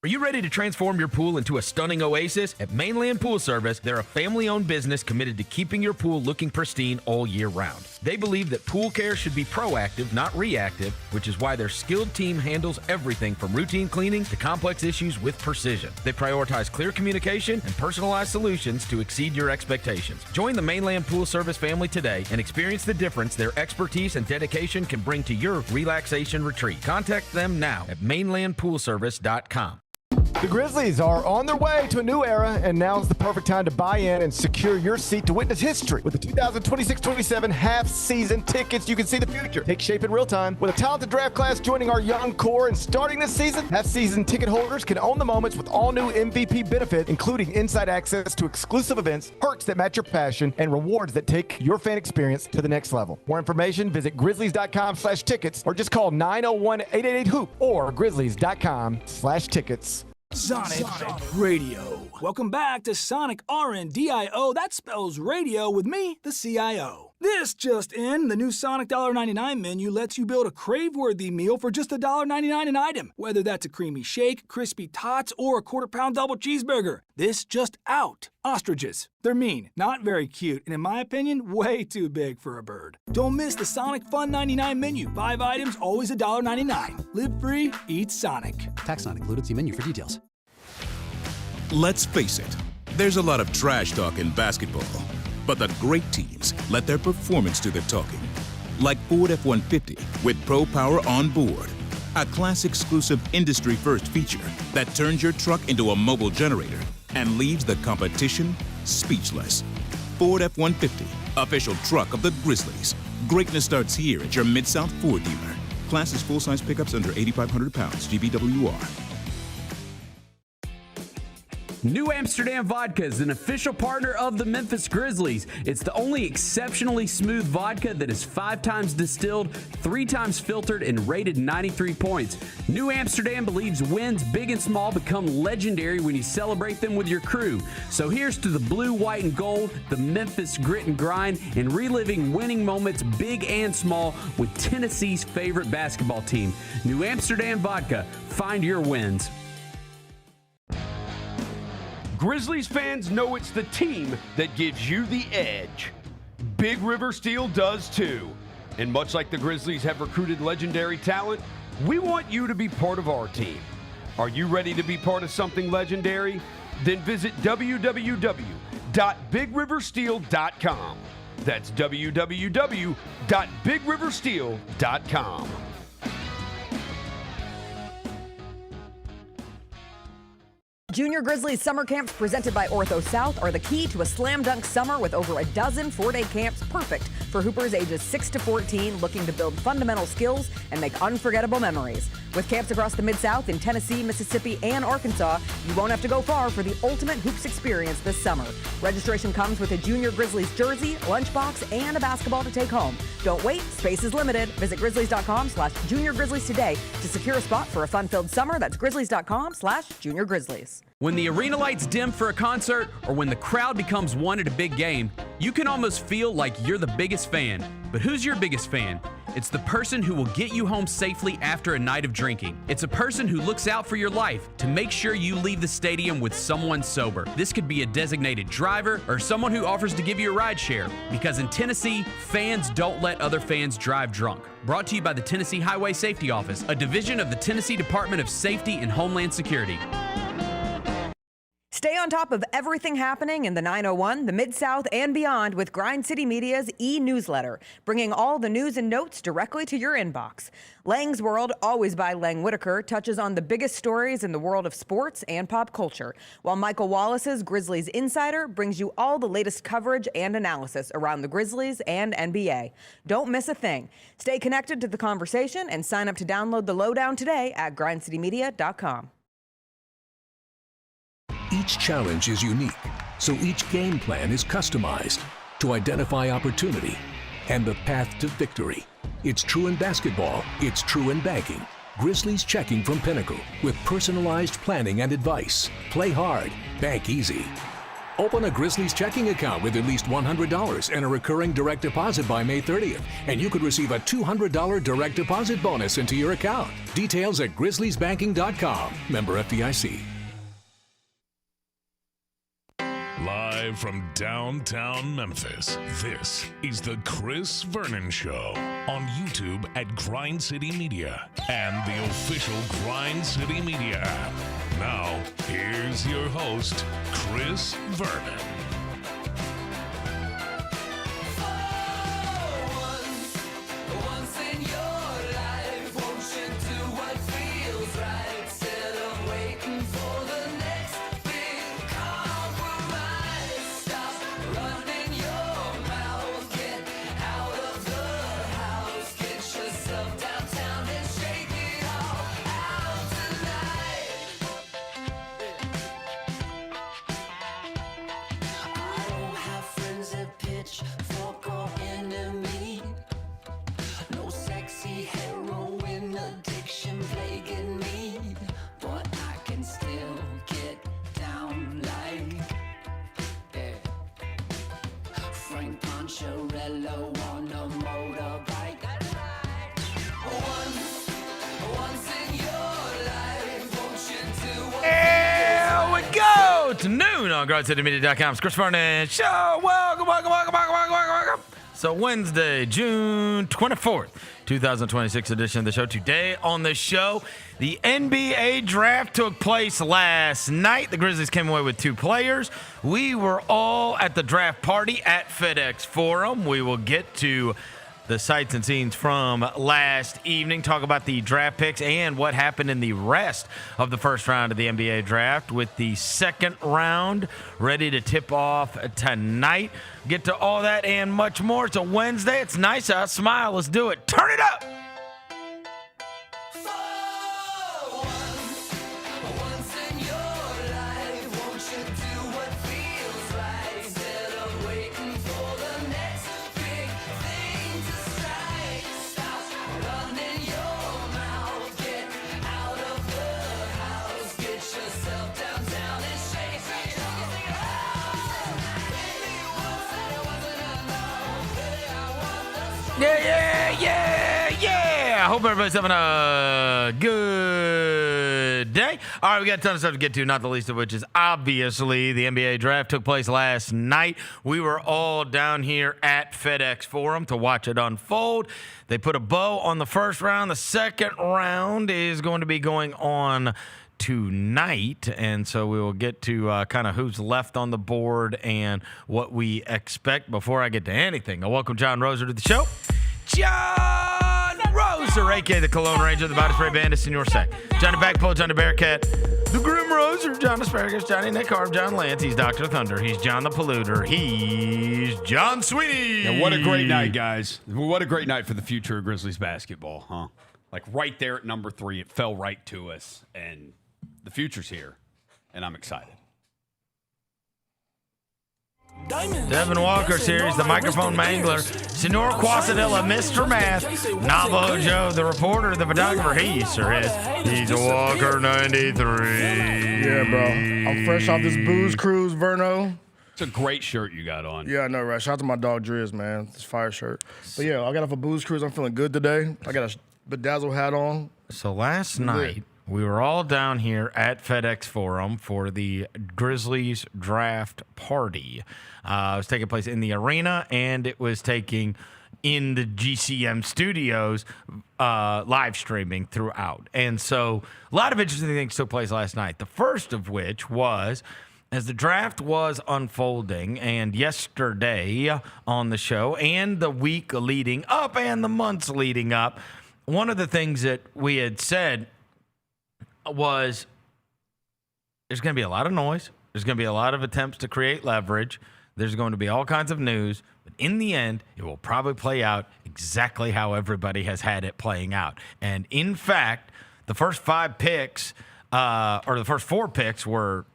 Are you ready to transform your pool into a stunning oasis? At Mainland Pool Service, they're a family-owned business committed to keeping your pool looking pristine all year round. They believe that pool care should be proactive, not reactive, which is why their skilled team handles everything from routine cleaning to complex issues with precision. They prioritize clear communication and personalized solutions to exceed your expectations. Join the Mainland Pool Service family today and experience the difference their expertise and dedication can bring to your relaxation retreat. Contact them now at mainlandpoolservice.com. The Grizzlies are on their way to a new era, and now is the perfect time to buy in and secure your seat to witness history. With the 2026-27 half-season tickets, you can see the future take shape in real time. With a talented draft class joining our young core and starting this season, half-season ticket holders can own the moments with all new MVP benefit, including inside access to exclusive events, perks that match your passion, and rewards that take your fan experience to the next level. More information, visit grizzlies.com/tickets or just call 901-888-HOOP or grizzlies.com/tickets. Sonic Radio. Welcome back to Sonic RNDIO. That spells radio with me, the CIO. This just in, the new Sonic $1.99 menu lets you build a crave-worthy meal for just $1.99 an item. Whether that's a creamy shake, crispy tots, or a quarter-pound double cheeseburger. This just out. Ostriches. They're mean, not very cute, and in my opinion, way too big for a bird. Don't miss the Sonic Fun 99 menu. 5 items, always $1.99. Live free, eat Sonic. Tax not included. See menu for details. Let's face it, there's a lot of trash talk in basketball. But the great teams let their performance do the talking. Like Ford F-150 with Pro Power on board. A class-exclusive industry-first feature that turns your truck into a mobile generator and leaves the competition speechless. Ford F-150, official truck of the Grizzlies. Greatness starts here at your Mid-South Ford dealer. Class is full-size pickups under 8,500 pounds, GVWR. New Amsterdam Vodka is an official partner of the Memphis Grizzlies. It's the only exceptionally smooth vodka that is 5 times distilled, 3 times filtered, and rated 93 points. New Amsterdam believes wins big and small become legendary when you celebrate them with your crew. So here's to the blue, white, and gold, the Memphis grit and grind, and reliving winning moments big and small with Tennessee's favorite basketball team. New Amsterdam Vodka. Find your wins. Grizzlies fans know it's the team that gives you the edge. Big River Steel does too. And much like the Grizzlies have recruited legendary talent, we want you to be part of our team. Are you ready to be part of something legendary? Then visit www.bigriversteel.com. That's www.bigriversteel.com. Junior Grizzlies summer camps presented by Ortho South are the key to a slam dunk summer with over a dozen 4-day camps perfect for hoopers ages 6 to 14 looking to build fundamental skills and make unforgettable memories. With camps across the Mid-South in Tennessee, Mississippi, and Arkansas, you won't have to go far for the ultimate hoops experience this summer. Registration comes with a Junior Grizzlies jersey, lunchbox, and a basketball to take home. Don't wait, space is limited. Visit grizzlies.com/juniorgrizzlies today to secure a spot for a fun-filled summer. That's grizzlies.com/juniorgrizzlies. When the arena lights dim for a concert or when the crowd becomes one at a big game, you can almost feel like you're the biggest fan. But who's your biggest fan? It's the person who will get you home safely after a night of drinking. It's a person who looks out for your life to make sure you leave the stadium with someone sober. This could be a designated driver or someone who offers to give you a ride share. Because in Tennessee, fans don't let other fans drive drunk. Brought to you by the Tennessee Highway Safety Office, a division of the Tennessee Department of Safety and Homeland Security. Stay on top of everything happening in the 901, the Mid-South, and beyond with Grind City Media's e-newsletter, bringing all the news and notes directly to your inbox. Lang's World, always by Lang Whitaker, touches on the biggest stories in the world of sports and pop culture, while Michael Wallace's Grizzlies Insider brings you all the latest coverage and analysis around the Grizzlies and NBA. Don't miss a thing. Stay connected to the conversation and sign up to download the lowdown today at grindcitymedia.com. Each challenge is unique, so each game plan is customized to identify opportunity and the path to victory. It's true in basketball, it's true in banking. Grizzlies Checking from Pinnacle with personalized planning and advice. Play hard, bank easy. Open a Grizzlies checking account with at least $100 and a recurring direct deposit by May 30th, and you could receive a $200 direct deposit bonus into your account. Details at grizzliesbanking.com. Member FDIC. Live from downtown Memphis, this is the Chris Vernon Show on YouTube at Grind City Media and the official Grind City Media app. Now, here's your host, Chris Vernon. To noon on GrindCityMedia.com. It's Chris Vernon Show. Welcome. So Wednesday, June 24th, 2026 edition of the show. Today on the show, the NBA draft took place last night. The Grizzlies came away with 2 players. We were all at the draft party at FedEx Forum. We will get to the sights and scenes from last evening, talk about the draft picks and what happened in the rest of the first round of the NBA draft, with the second round ready to tip off tonight. Get to all that and much more. It's a Wednesday. It's nice out. Smile. Let's do it. Turn it up. Yeah. I hope everybody's having a good day. All right, we got a ton of stuff to get to, not the least of which is obviously the NBA draft took place last night. We were all down here at FedEx Forum to watch it unfold. They put a bow on the first round. The second round is going to be going on tonight, and so we will get to kind of who's left on the board and what we expect. Before I get to anything, I welcome John Roser to the show. John Roser, a.k.a. the Cologne Ranger, the Body Spray Bandit, Senior Sack, Johnny Backpull, Johnny Bearcat, the Grim Roser, John Asparagus, Johnny Nick Harv, John Lance, he's Dr. Thunder, he's John the Polluter, he's John Sweeney. And what a great night, guys. What a great night for the future of Grizzlies basketball, huh? Like right there at number 3, it fell right to us, and the future's here, and I'm excited. Devin Walker's here. He's the microphone mangler. Senor Quasadilla, Mr. Math. Navajo Joe, the reporter, the photographer. He sure is. He's a Walker 93. Yeah, bro. I'm fresh off this booze cruise, Verno. It's a great shirt you got on. Yeah, I know, right? Shout out to my dog Driz, man. This fire shirt. But yeah, I got off a booze cruise. I'm feeling good today. I got a bedazzle hat on. So last night, we were all down here at FedEx Forum for the Grizzlies draft party. It was taking place in the arena, and it was taking in the GCM studios, live streaming throughout. And so a lot of interesting things took place last night. The first of which was, as the draft was unfolding, and yesterday on the show, and the week leading up, and the months leading up, one of the things that we had said was there's going to be a lot of noise. There's going to be a lot of attempts to create leverage. There's going to be all kinds of news. But in the end, it will probably play out exactly how everybody has had it playing out. And in fact, the first 5 picks, or the first 4 picks were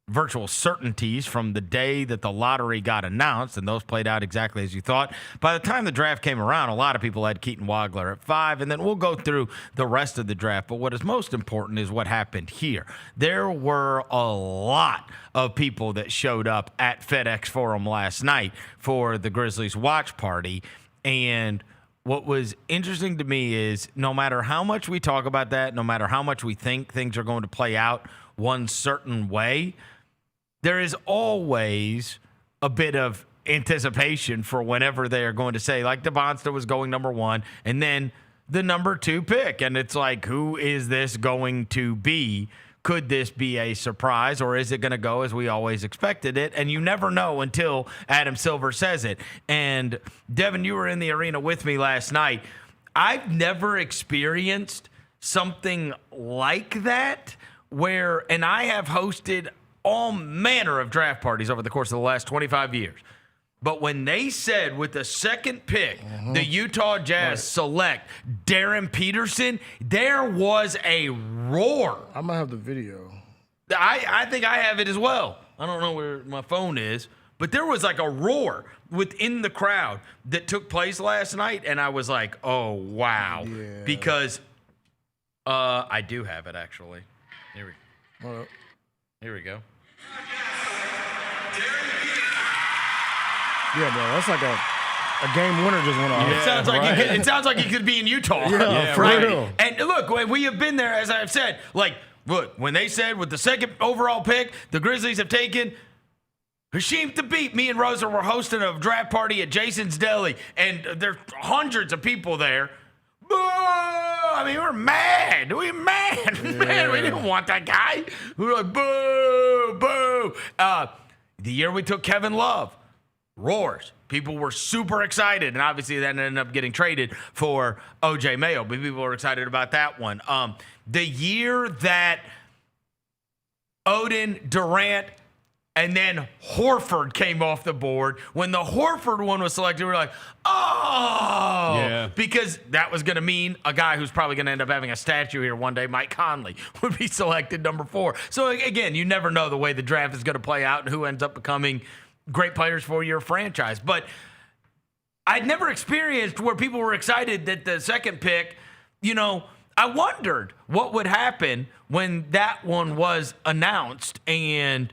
virtual certainties from the day that the lottery got announced, and those played out exactly as you thought. By the time the draft came around, a lot of people had Keaton Wagler at 5, and then we'll go through the rest of the draft. But what is most important is what happened here. There were a lot of people that showed up at FedEx Forum last night for the Grizzlies watch party, and what was interesting to me is no matter how much we talk about that, no matter how much we think things are going to play out one certain way, there is always a bit of anticipation for whenever they are going to say, like DeBonsta was going number 1, and then the number 2 pick. And it's like, who is this going to be? Could this be a surprise, or is it going to go as we always expected it? And you never know until Adam Silver says it. And Devin, you were in the arena with me last night. I've never experienced something like that where, and I have hosted all manner of draft parties over the course of the last 25 years. But when they said with the second pick, the Utah Jazz select Darren Peterson, there was a roar. I might have the video. I think I have it as well. I don't know where my phone is, but there was like a roar within the crowd that took place last night, and I was like, oh, wow. Yeah. Because I do have it, actually. Here we go. Yeah, bro, that's like a game winner just went off. It sounds like it sounds like he could be in Utah. Yeah, for right. real. And look, we have been there, as I've said. Like, look, when they said with the second overall pick, the Grizzlies have taken Hasheem Thabit. Me and Rosa were hosting a draft party at Jason's Deli, and there's hundreds of people there. Boo! I mean, we're mad. Man, we didn't want that guy. We were like, boo, boo. The year we took Kevin Love, roars. People were super excited, and obviously that ended up getting traded for O.J. Mayo, but people were excited about that one. The year that Odin, Durant, and then Horford came off the board. When the Horford one was selected, we were like, oh. Yeah. Because that was going to mean a guy who's probably going to end up having a statue here one day, Mike Conley, would be selected number 4. So, again, you never know the way the draft is going to play out and who ends up becoming great players for your franchise. But I'd never experienced where people were excited that the second pick, I wondered what would happen when that one was announced, and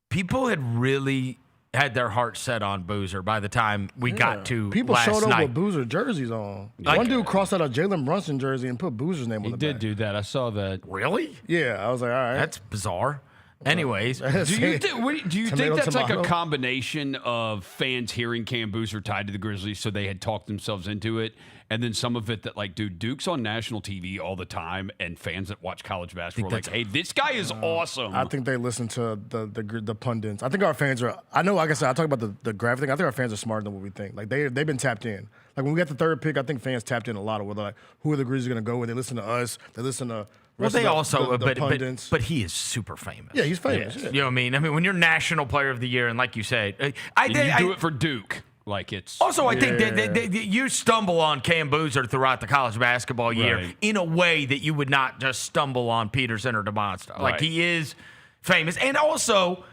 people had really had their hearts set on Boozer by the time we got to people last showed up night. with Boozer jerseys on. One dude crossed out a Jalen Brunson jersey and put Boozer's name on the back. He did do that. I saw that. Really? Yeah, I was like, all right. That's bizarre. Anyways, Do you think that's like a tomato. combination of fans hearing Cam Boozer tied to the Grizzlies, so they had talked themselves into it, and then some of it that, like, dude, Duke's on national TV all the time, and fans that watch college basketball are like, hey, this guy is awesome. I think they listen to the pundits. I think our fans are. I know, like I said, I talk about the graphic thing. I think our fans are smarter than what we think. Like they've been tapped in. Like when we got the third pick, I think fans tapped in a lot of whether like who are the Grizzlies going to go with. They listen to us. They listen to. Well, they also, the pundits. but he is super famous. Yeah, he's famous. Yes. Yeah. You know what I mean? I mean, when you're National Player of the Year, and like you said, And you do it for Duke. Like it's. Also, I think that you stumble on Cam Boozer throughout the college basketball year in a way that you would not just stumble on Peterson or DeMonsta. Like he is famous, and also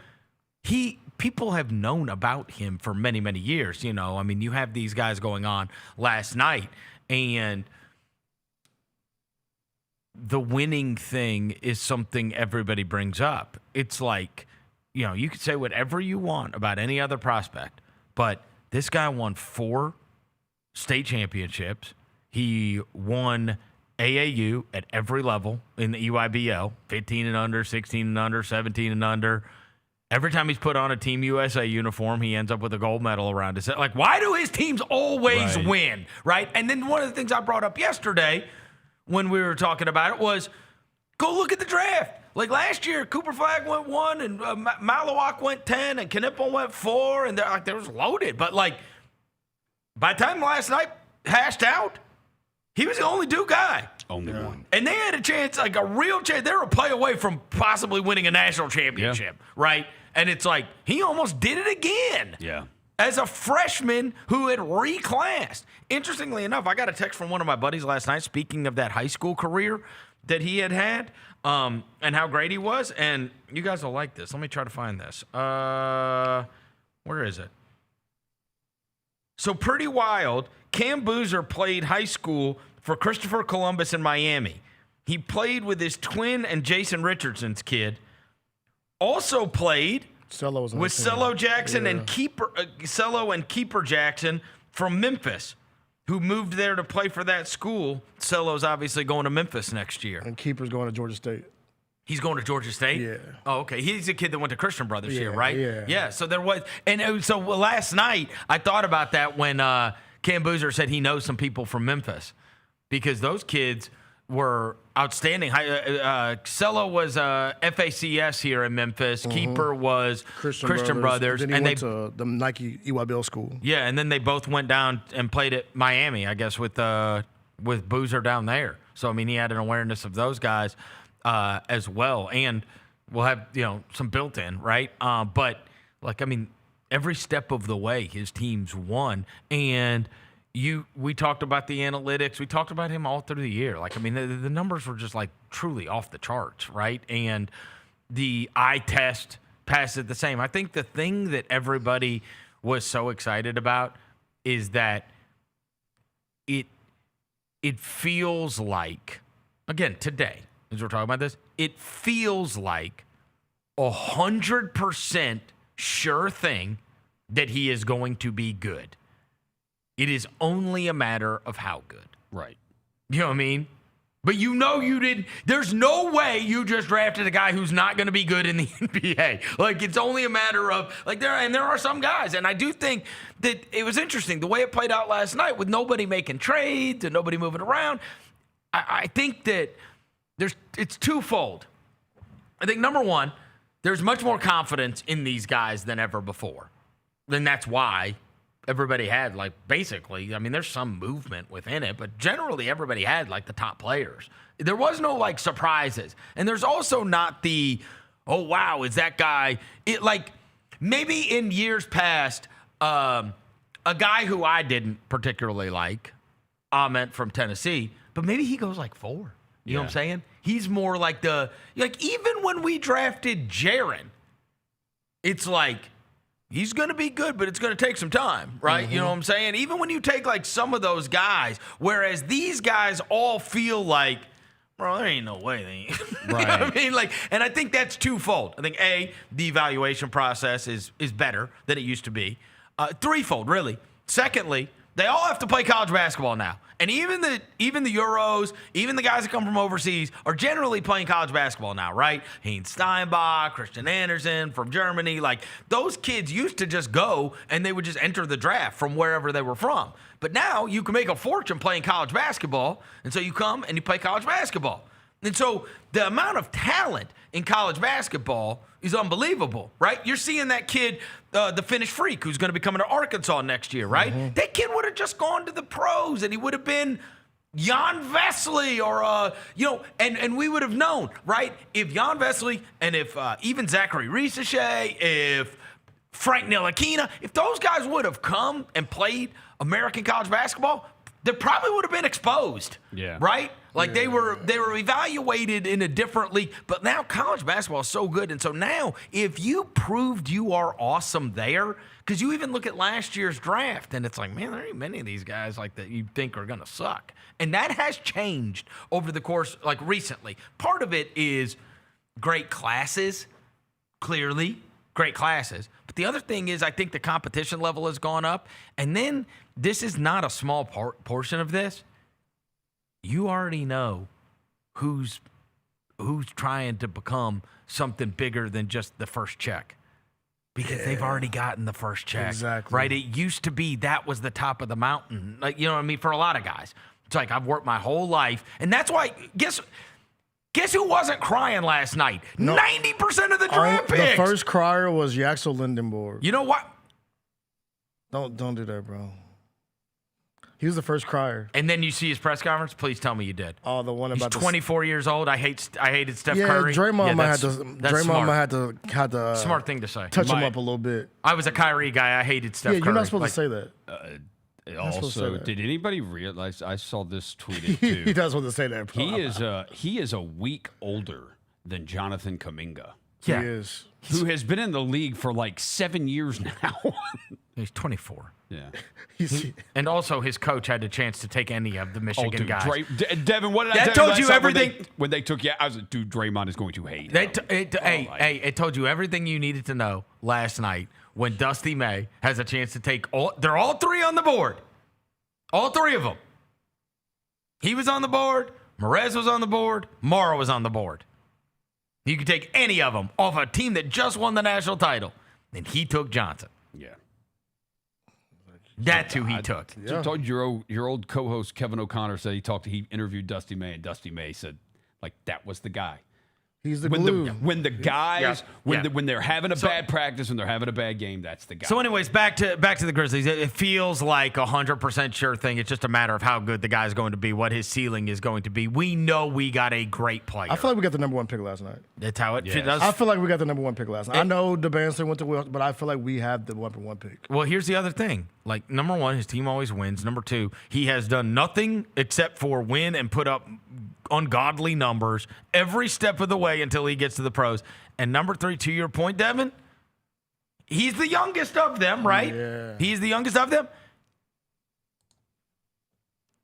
people have known about him for many, many years. I mean, you have these guys going on last night, and the winning thing is something everybody brings up. It's like, you could say whatever you want about any other prospect, but this guy won 4 state championships. He won AAU at every level in the EYBL, 15 and under, 16 and under, 17 and under. Every time he's put on a Team USA uniform, he ends up with a gold medal around his head. Like, why do his teams always win, right? And then one of the things I brought up yesterday when we were talking about it was, go look at the draft. Like last year, Cooper Flagg went 1, and Malawak went 10, and Knippel went 4, and they was loaded. But like, by the time last night hashed out, he was the only Duke guy. Only one. And they had a chance, like a real chance. They were a play away from possibly winning a national championship, right? And it's like, he almost did it again. Yeah. As a freshman who had reclassed. Interestingly enough, I got a text from one of my buddies last night, speaking of that high school career, that he had, and how great he was. And you guys will like this. Let me try to find this. Where is it? So pretty wild. Cam Boozer played high school for Christopher Columbus in Miami. He played with his twin and Jason Richardson's kid. Also played with Cello Jackson and Cello and Keeper Jackson from Memphis, who moved there to play for that school. Cello's obviously going to Memphis next year. And Keeper's going to Georgia State. He's going to Georgia State? Yeah. Oh, okay. He's a kid that went to Christian Brothers here, right? Yeah. Yeah, so there was – and so last night I thought about that when Cam Boozer said he knows some people from Memphis because those kids were outstanding. Cello was FACS here in Memphis. Keeper was Christian Brothers. And then he went to the Nike EYBL school. Yeah, and then they both went down and played at Miami, I guess, with Boozer down there. So, I mean, he had an awareness of those guys as well. And we'll have, some built-in, right? But, every step of the way, his teams won. And we talked about the analytics. We talked about him all through the year. The numbers were just, truly off the charts, right? And the eye test passed it the same. I think the thing that everybody was so excited about is that it feels like, again, today, as we're talking about this, it feels like 100% sure thing that he is going to be good. It is only a matter of how good. Right. You know what I mean? But you didn't. There's no way you just drafted a guy who's not going to be good in the NBA. It's only a matter of, there are some guys. And I do think that it was interesting the way it played out last night with nobody making trades and nobody moving around. I think that it's twofold. I think, number one, there's much more confidence in these guys than ever before. And that's why everybody had, basically, there's some movement within it, but generally everybody had, the top players. There was no, surprises. And there's also not the, oh, wow, is that guy, maybe in years past, a guy who I didn't particularly like, Ahmed from Tennessee, but maybe he goes 4. You know what I'm saying? He's more even when we drafted Jaron, it's he's going to be good, but it's going to take some time, right? Mm-hmm. You know what I'm saying? Even when you take some of those guys, whereas these guys all feel bro, there ain't no way they right. You know what I mean? And I think that's twofold. I think A, the evaluation process is better than it used to be. Threefold, really. Secondly, they all have to play college basketball now. And even the Euros, even the guys that come from overseas are generally playing college basketball now, right? Heinz Steinbach, Christian Andersen from Germany. Those kids used to just go and they would just enter the draft from wherever they were from. But now you can make a fortune playing college basketball. And so you come and you play college basketball. And so the amount of talent in college basketball is unbelievable, right? You're seeing that kid, the Finnish freak, who's going to be coming to Arkansas next year, right? Mm-hmm. That kid would have just gone to the pros, and he would have been Jan Vesely or, and we would have known, right? If Jan Vesely and if even Zachary Risache, if Frank Ntilikina, if those guys would have come and played American college basketball, they probably would have been exposed, right? They were evaluated in a different league. But now college basketball is so good. And so now if you proved you are awesome there, because you even look at last year's draft, and it's man, there ain't many of these guys that you think are going to suck. And that has changed over the course, recently. Part of it is great classes, clearly, great classes. But the other thing is I think the competition level has gone up. And then this is not a small portion of this. You already know who's trying to become something bigger than just the first check because they've already gotten the first check. Exactly. Right? It used to be that was the top of the mountain. You know what I mean? For a lot of guys. It's I've worked my whole life. And that's why, guess who wasn't crying last night? No. 90% of the draft picks. The first crier was Yaxel Lindenborg. You know what? Don't do that, bro. He was the first crier. And then you see his press conference? Please tell me you did. Oh, the one about He's 24 years old. I hated Steph yeah, Curry. Draymond might have to smart thing to say. Touch him up a little bit. I was a Kyrie guy. I hated Steph Curry. You're not supposed to say that. Also, did anybody realize? I saw this tweeted too. He does want to say that. He is a week older than Jonathan Kuminga. Yeah. He is. Who has been in the league for like 7 years now. He's 24. Yeah. And also, his coach had the chance to take any of the Michigan guys. Devin, what did I That tell told you you everything. When they took you, I was like, dude, Draymond is going to hate. It told you everything you needed to know last night when Dusty May has a chance to take all. They're all three on the board. All three of them. He was on the board. Merez was on the board. Morrow was on the board. You could take any of them off a team that just won the national title. And he took Johnson. Yeah. That's who he took. I told you your old co-host Kevin O'Connor said he interviewed Dusty May, and Dusty May said, like, that was the guy. He's the glue. When the guys, when they're having a bad practice and they're having a bad game, that's the guy. So, anyways, back to the Grizzlies. It feels like 100% sure thing. It's just a matter of how good the guy's going to be, what his ceiling is going to be. We know we got a great player. I feel like we got the number 1 pick last night. That's how it does. I feel like we got the number 1 pick last night. I know the Banster went to Will, but I feel like we have the number 1 pick. Well, here's the other thing. Like, number one, his team always wins. Number two, he has done nothing except for win and put up ungodly numbers every step of the way until he gets to the pros. And number three, to your point, Devin, he's the youngest of them, right? Yeah. He's the youngest of them.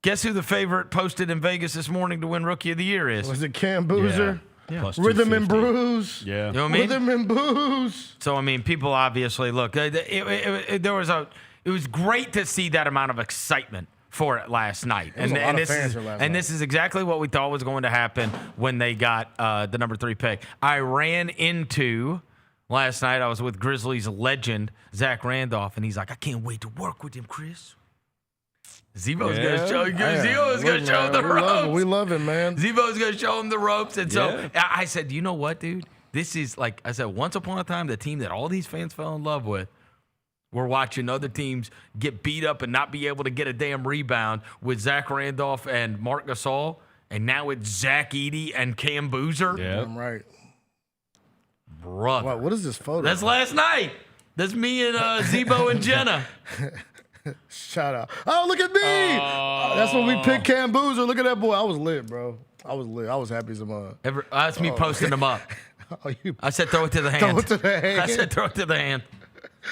Guess who the favorite posted in Vegas this morning to win Rookie of the Year is? Was it Cam Boozer? Yeah. Plus Rhythm and 250. Bruise. Yeah. You know what I mean? Rhythm and Booze. So, I mean, people obviously, look, it was great to see that amount of excitement for it last night. This is exactly what we thought was going to happen when they got the number 3 pick. I ran into last night, I was with Grizzlies legend Zach Randolph, and he's like, I can't wait to work with him, Chris. Zebo's going to show him the ropes. We love him, man. Zebo's going to show him the ropes. And so I said, you know what, dude? This is like I said, once upon a time, the team that all these fans fell in love with. We're watching other teams get beat up and not be able to get a damn rebound with Zach Randolph and Marc Gasol. And now it's Zach Edey and Cam Boozer. Yeah, I'm right. Brother. Wow, what is this photo? That's last night. That's me and Zebo and Jena. Shout out. Oh, look at me. That's when we picked Cam Boozer. Look at that boy. I was lit, bro. I was lit. I was happy as a mug. That's me posting them up. I said throw it to the hand. Throw it to the hand. I said throw it to the hand.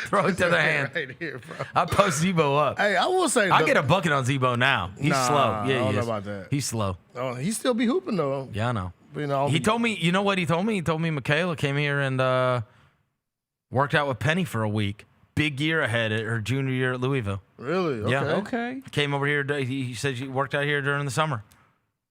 Throw it to the hand. Right here, bro. I post Zebo up. Hey, I will say. I get a bucket on Zebo now. He's slow. Yeah, I don't he know is. about that. He's slow. Oh, he still be hooping though. Yeah, I know. But, you know, He told me, you know what he told me? He told me Michaela came here and worked out with Penny for a week. Big year ahead at her junior year at Louisville. Really? Okay. Yeah. Okay. Came over here. He said she worked out here during the summer.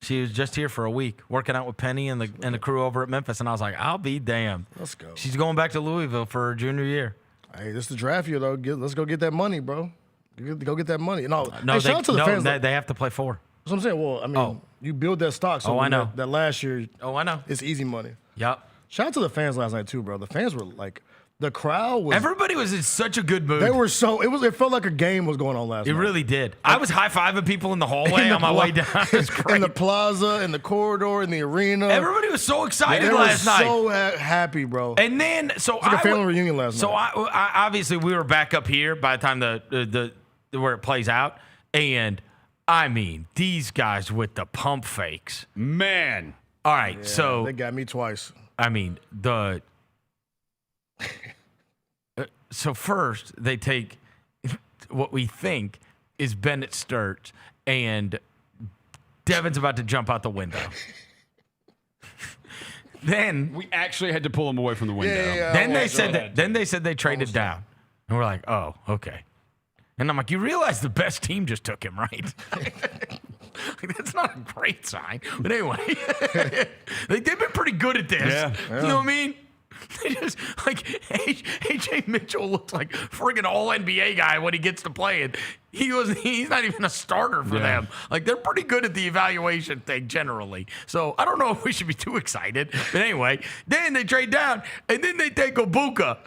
She was just here for a week, working out with Penny and the crew over at Memphis. And I was like, I'll be damned. Let's go. She's going back to Louisville for her junior year. Hey, this is the draft year though. Let's go get that money, bro. Go get that money. No, No, hey, shout out to the fans. they have to play 4. That's what I'm saying. Well, I mean, you build that stock. So I know. That last year, I know. it's easy money. Yep. Shout out to the fans last night too, bro. The fans were like, the crowd was. Everybody was in such a good mood. They were so. It felt like a game was going on last night. It really did. I was high-fiving people in the hallway on my way down. It was great. In the plaza, in the corridor, in the arena. Everybody was so excited they last were night. So happy, bro. And then, so it's like a family reunion last night. So I obviously we were back up here by the time the where it plays out, and I mean these guys with the pump fakes, man. All right, Yeah, so they got me twice. I mean the. So first they take what we think is Bennett Sturts, and Devin's about to jump out the window. Then we actually had to pull him away from the window. Then they said they traded down, and we're like, oh, okay. And I'm like, you realize the best team just took him, right? That's not a great sign. But anyway, they've been pretty good at this. Yeah. You know what I mean? They just, like, AJ Mitchell looks like friggin' all-NBA guy when he gets to playing. He's not even a starter for them. Like, they're pretty good at the evaluation thing generally. So I don't know if we should be too excited. But anyway, then they trade down, and then they take Ibuka.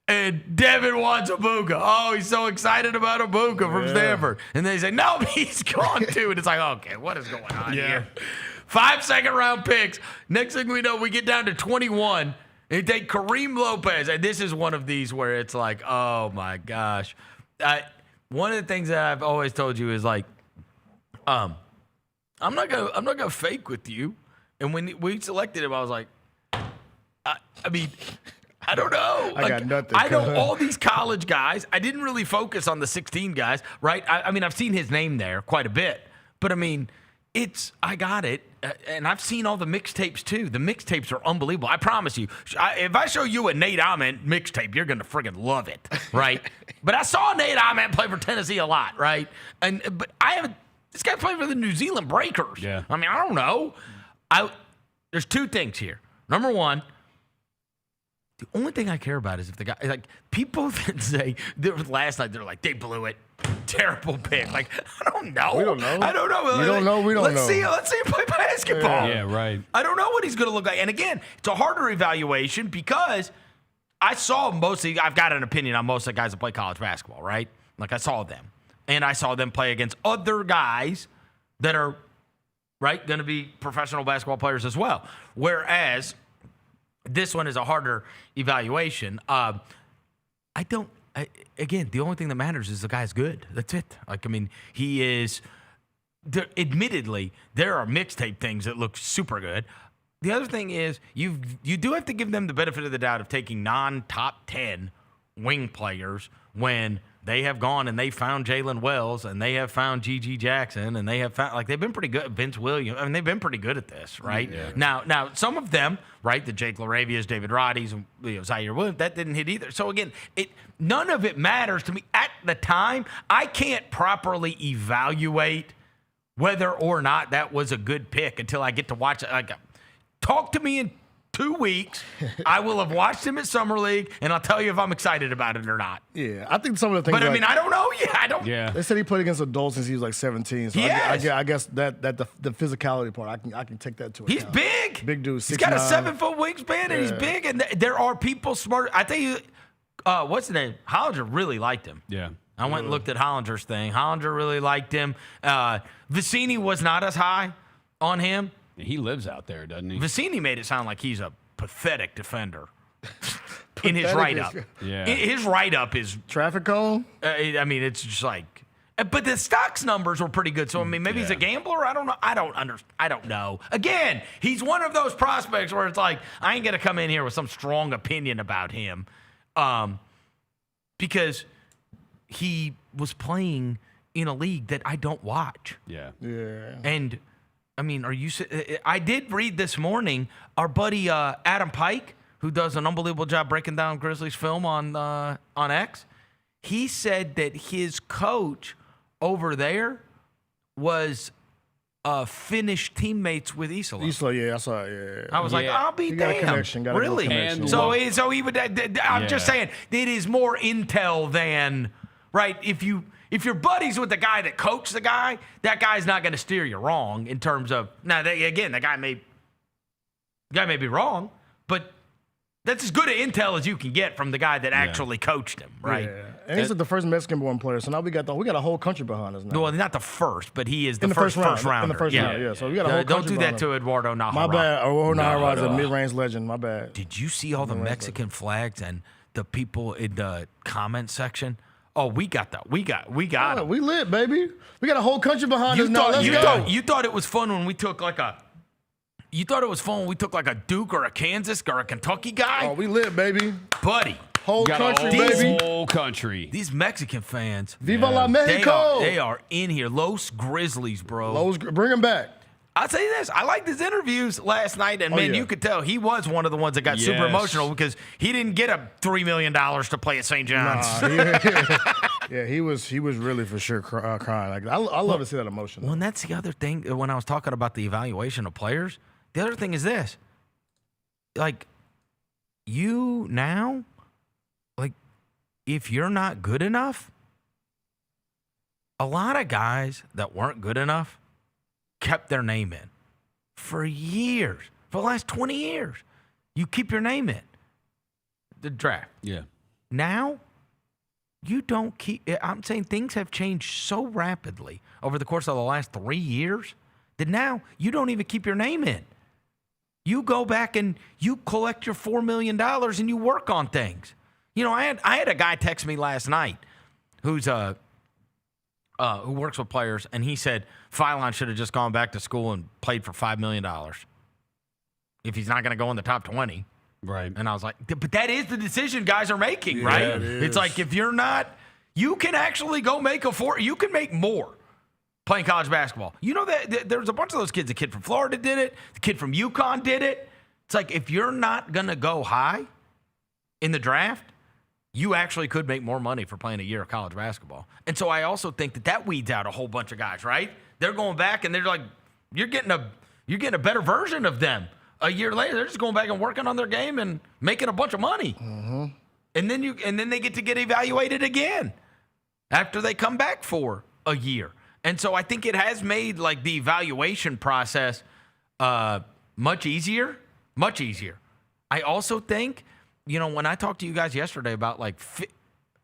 And Devin wants Ibuka. Oh, he's so excited about Ibuka from Stanford. And they say, no, he's gone too. And it's like, okay, what is going on here? 5 second-round picks. Next thing we know, we get down to 21. They take Karim Lopez. And this is one of these where it's like, oh, my gosh. one of the things that I've always told you is like, I'm not gonna fake with you. And when we selected him, I was like, I mean, I don't know. I got nothing. I know all these college guys. I didn't really focus on the 16 guys, right? I mean, I've seen his name there quite a bit, but I mean, I got it, and I've seen all the mixtapes too. The mixtapes are unbelievable. I promise you. If I show you a Nate Ament mixtape, you're gonna friggin' love it, right? But I saw Nate Ament play for Tennessee a lot, right? But I haven't. This guy played for the New Zealand Breakers. Yeah. I mean, I don't know. There's two things here. Number one, the only thing I care about is if the guy, like, people that say, last night, they're like, they blew it. Terrible pick. Like, I don't know. We don't know. I don't know. You don't know. We don't know. Let's see him play basketball. Yeah, right. I don't know what he's going to look like. And again, it's a harder evaluation because I saw I've got an opinion on most of the guys that play college basketball, right? Like, I saw them. And I saw them play against other guys that are, right, going to be professional basketball players as well. Whereas this one is a harder evaluation. Again, the only thing that matters is the guy's good. That's it. Like, I mean, he is, admittedly, there are mixtape things that look super good. The other thing is you do have to give them the benefit of the doubt of taking non-top 10 wing players when they have gone and they found Jalen Wells and they have found G.G. Jackson and they have found, like, they've been pretty good. Vince Williams, I mean, they've been pretty good at this, right? Yeah. Now, some of them, right, the Jake LaRavias, David Roddy's, and Zaire Williams, that didn't hit either. So, again, none of it matters to me. At the time, I can't properly evaluate whether or not that was a good pick until I get to watch it. Like, talk to me in 2 weeks. I will have watched him at Summer League, and I'll tell you if I'm excited about it or not. Yeah, I think some of the things. But I mean, I don't know. Yeah, I don't. Yeah. They said he played against adults since he was like 17. So I guess that the physicality part, I can take that to account. He's big. Big dude. 6'9". He's got a 7-foot wingspan, and he's big. And there are people smart. I tell you, what's the name? Hollinger really liked him. Yeah. I went and looked at Hollinger's thing. Hollinger really liked him. Vicini was not as high on him. He lives out there, doesn't he? Vicini made it sound like he's a pathetic defender in his write-up. Yeah. His write-up is traffic cone. I mean, it's just like, but the stocks numbers were pretty good. So I mean, maybe he's a gambler. I don't know. I don't know. Again, he's one of those prospects where it's like, I ain't gonna come in here with some strong opinion about him, because he was playing in a league that I don't watch. Yeah. Yeah. And I mean, I did read this morning, our buddy Adam Pike, who does an unbelievable job breaking down Grizzlies film on X, he said that his coach over there was Finnish teammates with Isola. Isola, yeah, I saw it. Yeah. I was like, I'll be damned. Really? So I'm just saying, it is more intel than, right, if you're buddies with the guy that coached the guy, that guy's not going to steer you wrong in terms of, now, again, the guy may be wrong, but that's as good an intel as you can get from the guy that actually coached him, right? Yeah. And he's like the first Mexican-born player, so now we got a whole country behind us now. Well, not the first, but he is the first rounder. In the first round, yeah. So we got a whole country Don't do that to Eduardo Nahara. My bad. Eduardo Nahara is a mid-range legend. My bad. Did you see all the Mexican flags and the people in the comment section? Oh, we got that. We got it. We lit, baby. We got a whole country behind us now. You thought it was fun when we took like a Duke or a Kansas or a Kentucky guy? Oh, we lit, baby. Buddy. Whole country, baby. Whole country. These Mexican fans. Viva la Mexico. They are in here. Los Grizzlies, bro. Bring them back. I'll tell you this. I liked his interviews last night, and you could tell he was one of the ones that got super emotional because he didn't get a $3 million to play at St. John's. Yeah, he was really for sure crying. Like I love to see that emotion. Well, and that's the other thing when I was talking about the evaluation of players. The other thing is this. Like, you now, like, if you're not good enough, a lot of guys that weren't good enough kept their name in for years, for the last 20 years. You keep your name in the draft. Yeah. Now, you don't keep. I'm saying things have changed so rapidly over the course of the last 3 years that now you don't even keep your name in. You go back and you collect your $4 million and you work on things. You know, I had a guy text me last night who's who works with players, and he said Phylon should have just gone back to school and played for $5 million if he's not going to go in the top 20. Right. And I was like, but that is the decision guys are making, right? It's like if you're not, you can actually go make you can make more playing college basketball. You know that there's a bunch of those kids. The kid from Florida did it. The kid from UConn did it. It's like if you're not going to go high in the draft, you actually could make more money for playing a year of college basketball. And so I also think that weeds out a whole bunch of guys, right? They're going back and they're like, you're getting a better version of them. A year later, they're just going back and working on their game and making a bunch of money. Mm-hmm. And then they get to get evaluated again after they come back for a year. And so I think it has made like the evaluation process much easier. Much easier. I also think, when I talked to you guys yesterday about like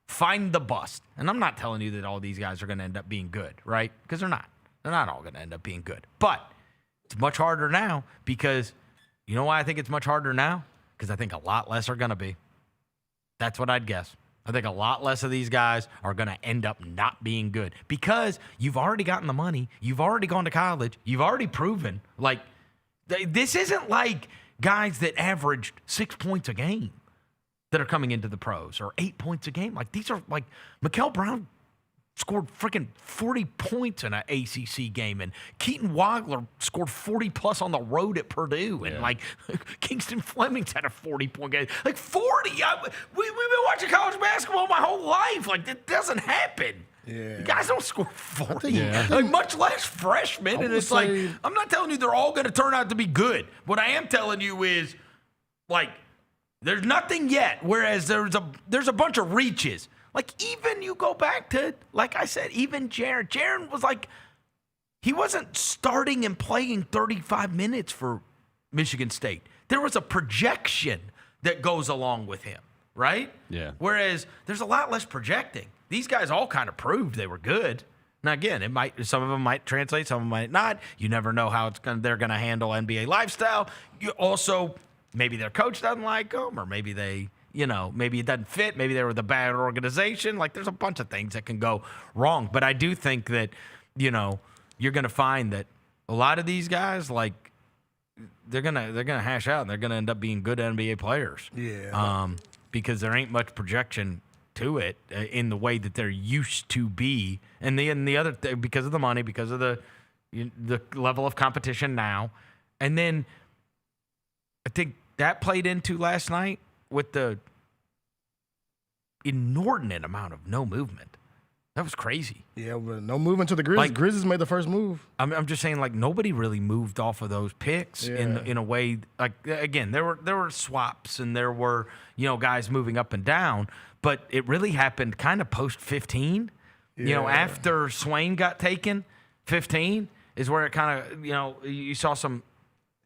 find the bust, and I'm not telling you that all these guys are going to end up being good, right? Because they're not. They're not all going to end up being good. But it's much harder now because you know why I think it's much harder now? Because I think a lot less are going to be. That's what I'd guess. I think a lot less of these guys are going to end up not being good because you've already gotten the money. You've already gone to college. You've already proven. Like, this isn't like guys that averaged 6 points a game that are coming into the pros or 8 points a game. Like, these are like Mikael Brown scored freaking 40 points in an ACC game, and Keaton Wagler scored 40-plus on the road at Purdue, and, like, Kingston Fleming's had a 40-point game. Like, 40! We've been watching college basketball my whole life. Like, that doesn't happen. Yeah. Guys don't score 40. Like, much less freshmen, and it's like, I'm not telling you they're all going to turn out to be good. What I am telling you is, like, there's nothing yet, whereas there's a bunch of reaches. Like, even you go back to, like I said, even Jaron. Jaron was like, he wasn't starting and playing 35 minutes for Michigan State. There was a projection that goes along with him, right? Yeah. Whereas there's a lot less projecting. These guys all kind of proved they were good. Now, again, some of them might translate, some of them might not. You never know how they're going to handle NBA lifestyle. You also, maybe their coach doesn't like them, or maybe they... maybe it doesn't fit. Maybe they were the bad organization. Like, there's a bunch of things that can go wrong. But I do think that, you're going to find that a lot of these guys, like, they're gonna hash out and they're going to end up being good NBA players. Yeah. Because there ain't much projection to it in the way that there used to be. And the other thing, because of the money, because of the level of competition now. And then I think that played into last night with the inordinate amount of no movement. That was crazy. Yeah, but no movement to the Grizzlies. Like, Grizzlies made the first move. I'm just saying, like, nobody really moved off of those picks in a way. Like, again, there were swaps and there were, guys moving up and down, but it really happened kind of post 15. After Swain got taken, 15 is where it kind of, you saw some.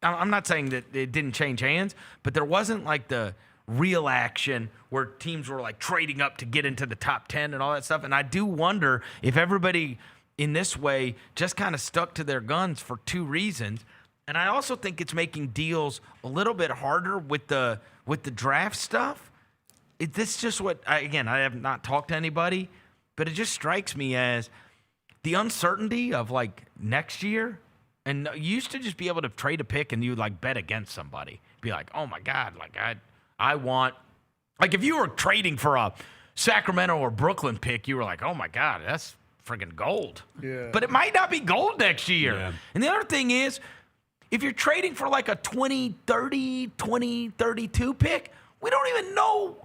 I'm not saying that it didn't change hands, but there wasn't like the real action where teams were like trading up to get into the top 10 and all that stuff. And I do wonder if everybody in this way just kind of stuck to their guns for two reasons. And I also think it's making deals a little bit harder with the draft stuff. This just I have not talked to anybody, but it just strikes me as the uncertainty of like next year. And you used to just be able to trade a pick and you would like bet against somebody. Be like, oh my God, like I want, like if you were trading for a Sacramento or Brooklyn pick, you were like, oh my God, that's friggin' gold. Yeah. But it might not be gold next year. Yeah. And the other thing is, if you're trading for like a 2030, 2032 pick, we don't even know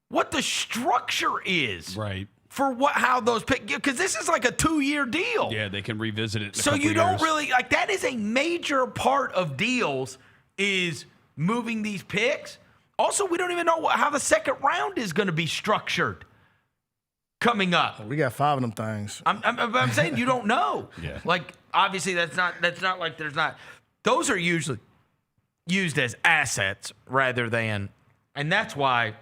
what the structure is. Right. For how those pick, because this is like a 2-year deal. Yeah, they can revisit it. So you don't really like that is a major part of deals is moving these picks. Also, we don't even know how the second round is going to be structured coming up. We got 5 of them things. I'm saying you don't know. Yeah. Like obviously that's not like there's not. Those are usually used as assets rather than, and that's why.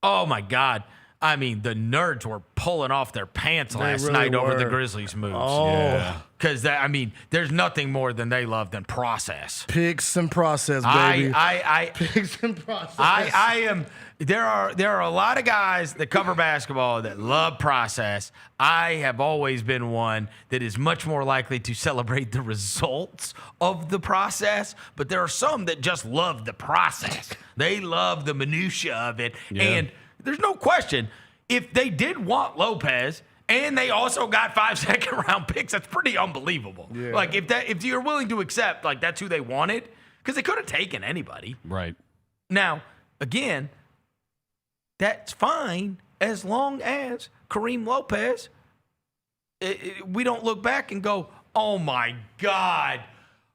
Oh my God. I mean, the nerds were pulling off their pants last night over the Grizzlies moves. Oh. Yeah. Because, there's nothing more than they love than process. Picks and process, baby. Picks and process. There are a lot of guys that cover basketball that love process. I have always been one that is much more likely to celebrate the results of the process, but there are some that just love the process. They love the minutia of it. Yeah. And there's no question, if they did want Lopez and they also got 5 second-round picks, that's pretty unbelievable. Yeah. Like, if you're willing to accept, like, that's who they wanted, because they could have taken anybody. Right. Now, again, that's fine as long as Karim Lopez, we don't look back and go, oh, my God,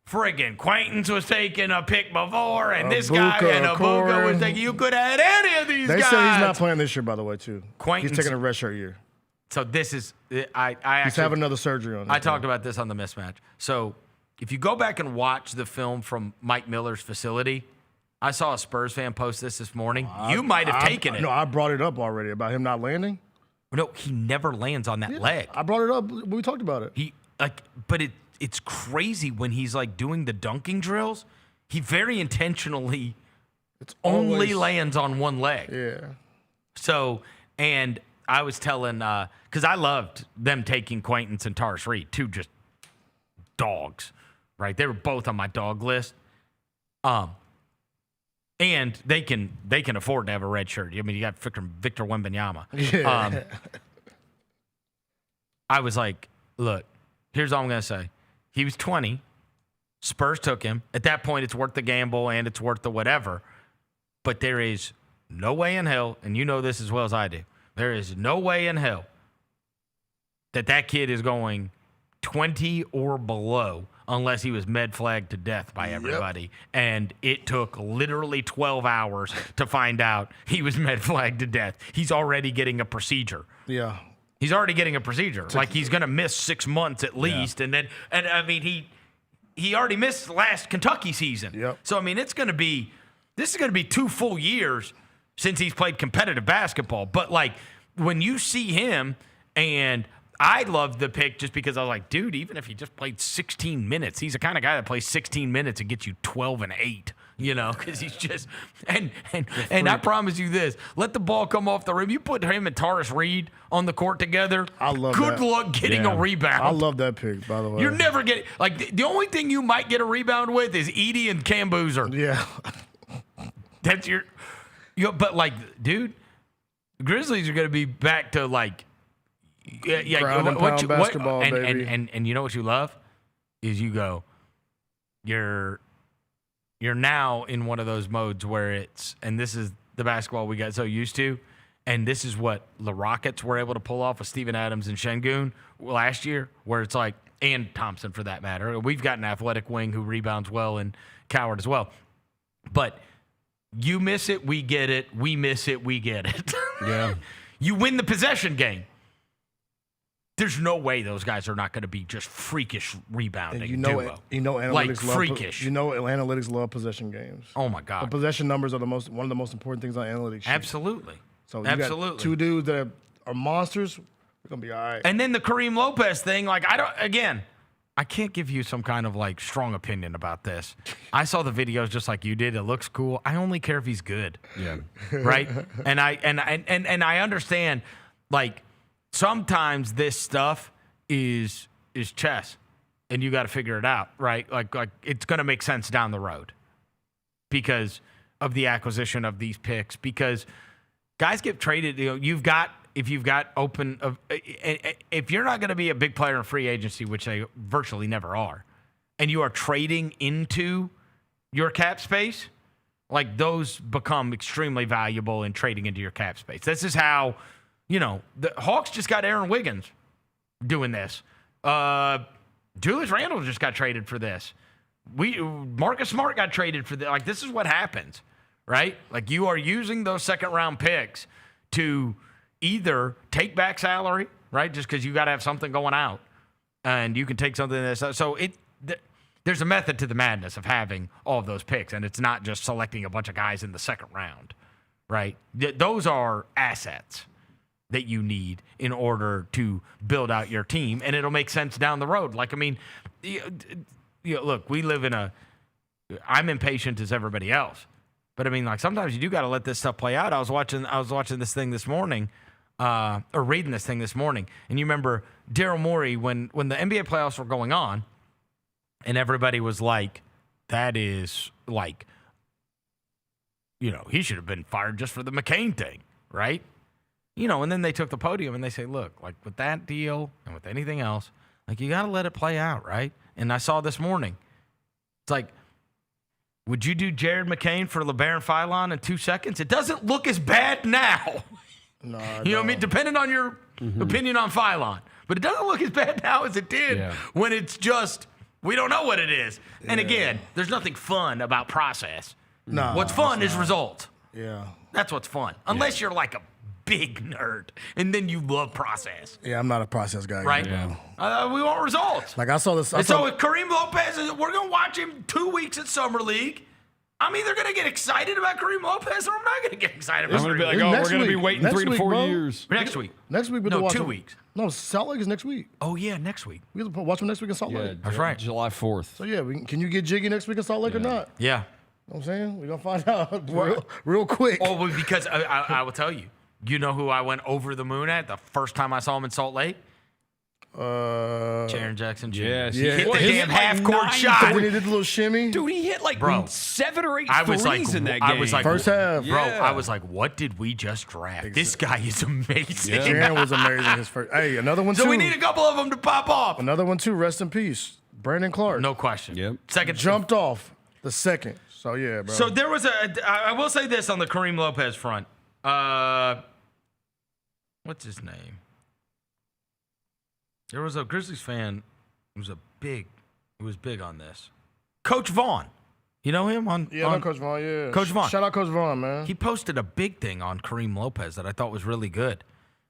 friggin' Quaintance was taking a pick before, and this guy and Abuka was taking. You could have had any of these guys. They say he's not playing this year, by the way, too. Quaintance, he's taking a redshirt year. So this is I actually he's having another surgery on. I talked about this on the mismatch. So if you go back and watch the film from Mike Miller's facility, I saw a Spurs fan post this morning. You might have taken it. No, I brought it up already about him not landing. No, he never lands on that leg. I brought it up when we talked about it. But it's crazy when he's like doing the dunking drills. He very intentionally only lands on one leg. Yeah. So, and I was telling, because I loved them taking Quaintance and Tariq Reed, two just dogs, right? They were both on my dog list. And they can afford to have a red shirt. I mean, you got Victor Wembanyama. Yeah. I was like, look, here's all I'm going to say. He was 20. Spurs took him. At that point, it's worth the gamble and it's worth the whatever. But there is no way in hell, and you know this as well as I do, there is no way in hell that kid is going 20 or below unless he was med flagged to death by everybody. Yep. And it took literally 12 hours to find out he was med flagged to death. He's already getting a procedure. Yeah. He's already getting a procedure. Like, he's going to miss 6 months at least. Yeah. And I mean, he already missed last Kentucky season. Yep. So, I mean, this is going to be 2 full years since he's played competitive basketball. But, like, when you see him, and I love the pick just because I was like, dude, even if he just played 16 minutes, he's the kind of guy that plays 16 minutes and gets you 12 and 8, you know, because he's just and I promise you this, let the ball come off the rim. You put him and Tariq Reed on the court together. I love Good luck getting a rebound. I love that pick, by the way. You're never getting, like, the only thing you might get a rebound with is Edey and Cam Boozer. Yeah. That's but, like, dude, the Grizzlies are going to be back to, like, ground and pound basketball, baby. And you know what you love is you go, you're now in one of those modes where it's, and this is the basketball we got so used to, and this is what the Rockets were able to pull off with Steven Adams and Şengün last year, where it's like, and Thompson for that matter. We've got an athletic wing who rebounds well, and Coward as well. But you miss it, we get it. We miss it, we get it. Yeah. You win the possession game. There's no way those guys are not going to be just freakish rebounding. Analytics like freakish. Analytics love possession games. Oh my God. The possession numbers are one of the most important things on analytics. Absolutely. So you got two dudes that are monsters. We're gonna be all right. And then the Karim Lopez thing, like, I can't give you some kind of, like, strong opinion about this. I saw the videos just like you did. It looks cool. I only care if he's good. Yeah. Right? And I understand, like, sometimes this stuff is chess, and you got to figure it out, right? Like it's going to make sense down the road because of the acquisition of these picks. Because guys get traded. You know, if you've got open, if you're not going to be a big player in free agency, which they virtually never are, and you are trading into your cap space, like, those become extremely valuable in trading into your cap space. This is how. You know, the Hawks just got Aaron Wiggins doing this. Julius Randle just got traded for this. Marcus Smart got traded for this. Like, this is what happens, right? Like, you are using those second-round picks to either take back salary, right, just because you got to have something going out, and you can take something that's so there's a method to the madness of having all of those picks, and it's not just selecting a bunch of guys in the second round, right? Those are assets. that you need in order to build out your team, and it'll make sense down the road. Like, I mean, look, we live in I'm impatient as everybody else, but I mean, like, sometimes you do got to let this stuff play out. I was watching this thing this morning, or reading this thing this morning, and you remember Daryl Morey when the NBA playoffs were going on, and everybody was like, that is like, he should have been fired just for the McCain thing, right? And then they took the podium and they say, look, like with that deal and with anything else, like you got to let it play out, right? And I saw this morning, it's like, would you do Jared McCain for LeBaron Philon in 2 seconds? It doesn't look as bad now. No, you know what I mean? Depending on your opinion on Philon. But it doesn't look as bad now as it did when it's just, we don't know what it is. And again, there's nothing fun about process. No. What's fun is results. Yeah. That's what's fun. Unless you're like a big nerd, and then you love process. Yeah, I'm not a process guy. Right? We want results. Like I saw this. So with Karim Lopez, we're going to watch him 2 weeks at Summer League. I'm either going to get excited about Karim Lopez or I'm not going to get excited about Karim Lopez. We're going to be waiting 3 to 4 years. Next week. Next week. No, 2 weeks. No, Salt Lake is next week. Oh, yeah, next week. We have to watch him next week in Salt Lake. That's right. July 4th. So, yeah, can you get jiggy next week in Salt Lake or not? Yeah. You know what I'm saying? We're going to find out real quick. Oh, well, because I will tell you. You know who I went over the moon at the first time I saw him in Salt Lake? Jaren Jackson Jr. Yes. He hit the damn half-court shot. When he did the little shimmy. Dude, he hit like 7 or 8 threes in that game. I was like, first half. Bro, I was like, what did we just draft? Exactly. This guy is amazing. Jaren was amazing his first. Hey, another one too. So we need a couple of them to pop off. Another one too. Rest in peace. Brandon Clark. No question. Yep. Second. Jumped off the second. So, yeah, bro. So there was I will say this on the Karim Lopez front. What's his name? There was a Grizzlies fan who was big on this. Coach Vaughn. You know him? I know Coach Vaughn, yeah. Coach Vaughn. Shout out Coach Vaughn, man. He posted a big thing on Karim Lopez that I thought was really good.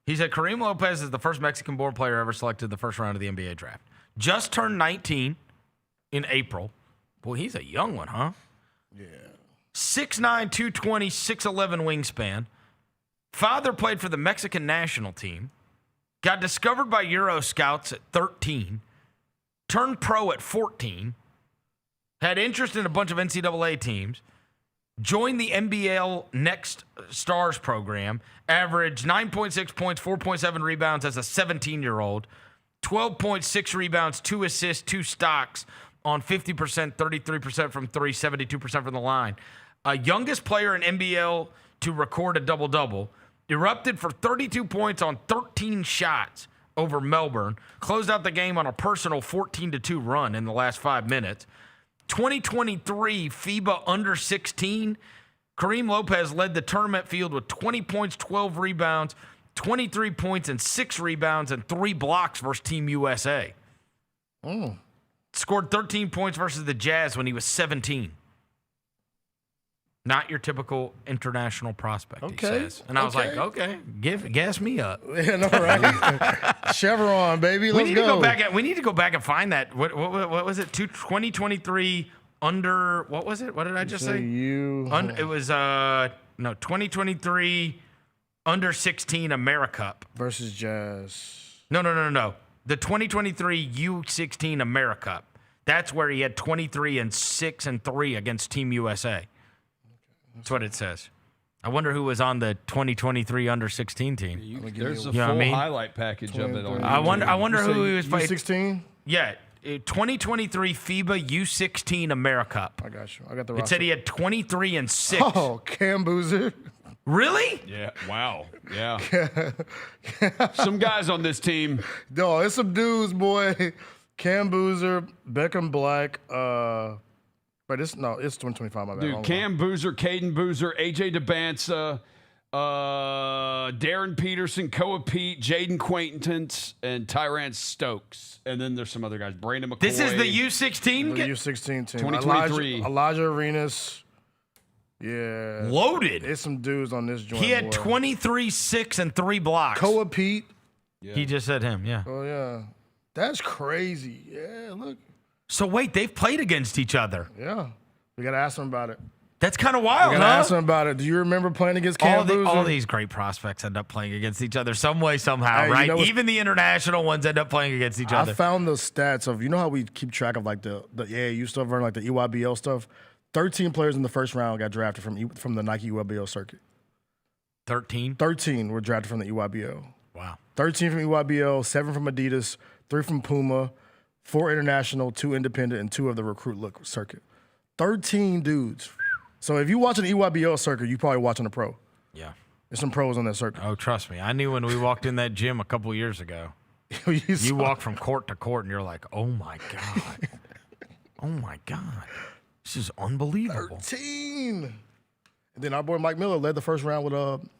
He said Karim Lopez is the first Mexican-born player ever selected the first round of the NBA draft. Just turned 19 in April. Boy, he's a young one, huh? Yeah. 6'9", 220, 6'11 wingspan. Father played for the Mexican national team. Got discovered by Euro scouts at 13. Turned pro at 14. Had interest in a bunch of NCAA teams. Joined the NBL Next Stars program. Averaged 9.6 points, 4.7 rebounds as a 17-year-old. 12.6 rebounds, 2 assists, 2 stocks on 50%, 33% from 3, 72% from the line. Youngest player in NBL to record a double-double. Erupted for 32 points on 13 shots over Melbourne. Closed out the game on a personal 14-2 run in the last 5 minutes. 2023 FIBA under 16. Karim Lopez led the tournament field with 20 points, 12 rebounds, 23 points and 6 rebounds and 3 blocks versus Team USA. Scored 13 points versus the Jazz when he was 17. Not your typical international prospect, he says. And I was like, okay, gas me up. Yeah, no, right? Chevron, baby, let's go. We need to go back and find that. What was it? 2023 under, what was it? What did I just say? It was, 2023 under 16 AmeriCup. Versus Jazz. No. The 2023 U16 AmeriCup. That's where he had 23 and 6 and 3 against Team USA. That's what it says. I wonder who was on the 2023 under 16 team. There's a full highlight package of it. I wonder who he was playing. U16? Yeah, 2023 FIBA U16 AmeriCup. I got you. I got the It roster. said he had 23 and 6. Oh, Cam Boozer. Really? Yeah. Wow. Yeah. Some guys on this team. No, it's some dudes, boy. Cam Boozer, Beckham Black, but it's 2025, my bad. Dude, Cam Boozer, Caden Boozer, AJ DeBansa, Darren Peterson, Koa Pete, Jaden Quaintance, and Tyran Stokes. And then there's some other guys. Brandon McCoy. This is the U16? The U16 team. 2023. Elijah Arenas. Yeah. Loaded. There's some dudes on this joint. He had 23, 6, and 3 blocks. Koa Pete. Yeah. He just said him, yeah. Oh, yeah. That's crazy. Yeah, look. So wait, they've played against each other. Yeah. We got to ask them about it. That's kind of I wild, gotta huh? ask him about it. Do you remember playing against Cam Boozer? All these great prospects end up playing against each other some way, somehow, Hey, right? you know Even the international ones end up playing against each other. I found the stats of, you know how we keep track of like the AAU stuff, or like the EYBL stuff? 13 players in the first round got drafted from the Nike EYBL circuit. 13? 13 were drafted from the EYBL. Wow. 13 from EYBL, 7 from Adidas, 3 from Puma, 4 international, 2 independent, and 2 of the recruit look circuit. 13 dudes. So if you watch an EYBL circuit, you probably watching a pro. Yeah. There's some pros on that circuit. Oh, trust me. I knew when we walked in that gym a couple years ago. You walk from court to court, and you're like, oh, my God. Oh, my God. This is unbelievable. 13. And then our boy Mike Miller led the first round with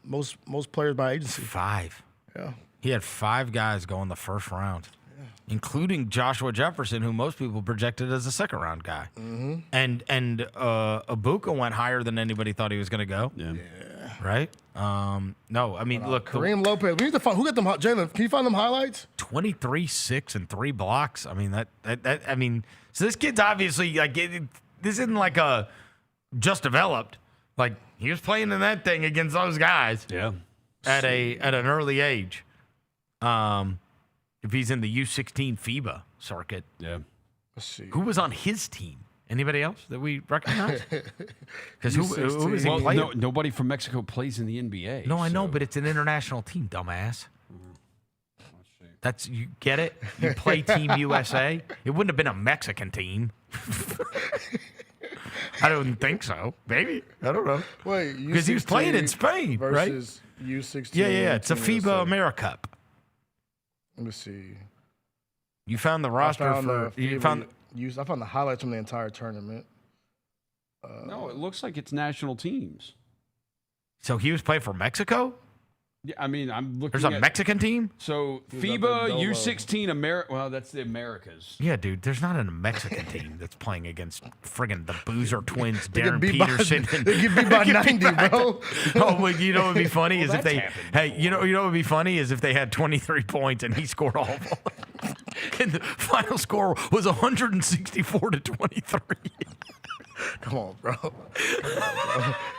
most players by agency. 5. Yeah. He had 5 guys go in the first round, including Joshua Jefferson, who most people projected as a second-round guy. Mm-hmm. And Ibuka went higher than anybody thought he was going to go. Yeah. Right? No, I mean, look. Karim Lopez. We need to find who got them. Jaylon, can you find them highlights? 23, 6, and 3 blocks. I mean, that I mean, so this kid's obviously like this isn't like a just developed. Like he was playing in that thing against those guys. Yeah. At an early age. If he's in the U16 FIBA circuit. Yeah. Let's see. Who was on his team? Anybody else that we recognize? Because who was he playing? No, nobody from Mexico plays in the NBA. No, I know, but it's an international team, dumbass. That's you get it? You play Team USA? It wouldn't have been a Mexican team. I don't think so. Maybe. I don't know. Wait, because he was playing in Spain, right? Versus U16. Yeah. It's a FIBA AmeriCup. Let me see. You found the roster I found the highlights from the entire tournament. No, it looks like it's national teams. So he was playing for Mexico? Yeah, I mean, I'm looking. There's a Mexican team? So FIBA U16 well, that's the Americas. Yeah, dude. There's not a Mexican team that's playing against friggin' the Boozer twins, Darren Peterson. They get beat by 90, bro. Oh, well, you know what would be funny is if they happened. you know what would be funny is if they had 23 points and he scored all of them. And the final score was 164 to 23. Come on, bro.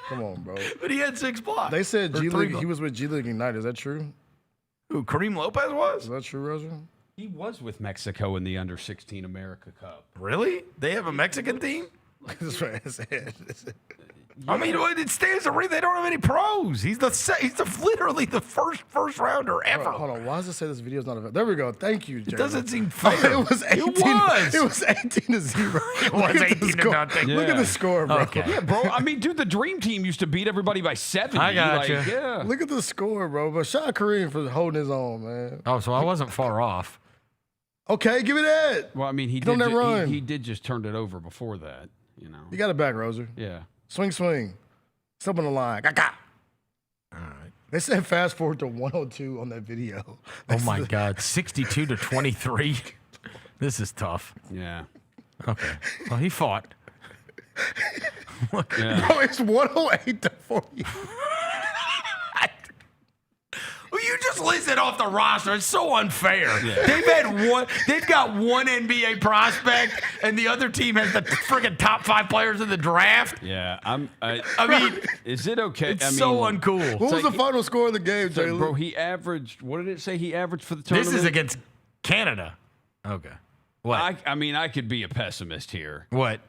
Come on, bro. But he had 6 blocks. They said he was with G League Ignite. Is that true? Who, Karim Lopez was? Is that true, Roger? He was with Mexico in the Under-16 America Cup. Really? They have a Mexican team? That's what I said. I mean, it stands to reason they don't have any pros. He's literally the first rounder ever. Hold on. Why does it say this video's not available? There we go. Thank you, Jaylon. It doesn't seem fair. It was 18. It was 18 to 0. It was 18 to nothing. Look at the score, bro. Okay. Yeah, bro. I mean, dude, the Dream Team used to beat everybody by 70. I got you. Yeah. Look at the score, bro. But shout out Kareem for holding his own, man. Oh, so I wasn't far off. Okay, give me that. Well, I mean, he did just turn it over before that, you know. You got it back, Roser. Yeah. Swing. Step on the line. All right. They said fast forward to 102 on that video. Oh, my God. 62 to 23. This is tough. Yeah. Okay. Well, he fought. Look. Yeah. Bro, it's 108 to 40. Well, you just listed off the roster. It's so unfair. Yeah. They've got one NBA prospect, and the other team has the friggin' top 5 players in the draft. Yeah. I mean, is it okay? It's so uncool. What was the final score of the game, Jaylon? Bro, he averaged, what did it say he averaged for the tournament? This is against Canada. Okay. What? I mean, I could be a pessimist here. What?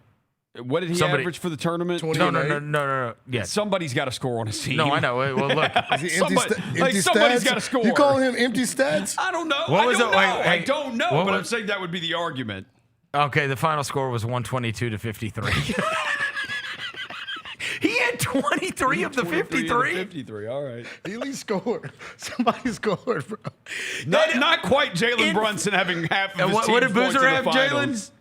What did he average for the tournament? No. Yeah. Somebody's got to score on his team. No, I know. Well, look. Somebody's got to score. You calling him empty stats? I don't know. I don't know. But I'm saying that would be the argument. Okay, the final score was 122 to 53. He had 23 of the 53? 53, all right. He scored. Somebody scored, bro. Not quite Jalen Brunson having half of his team's what did points Boozer in have, the finals.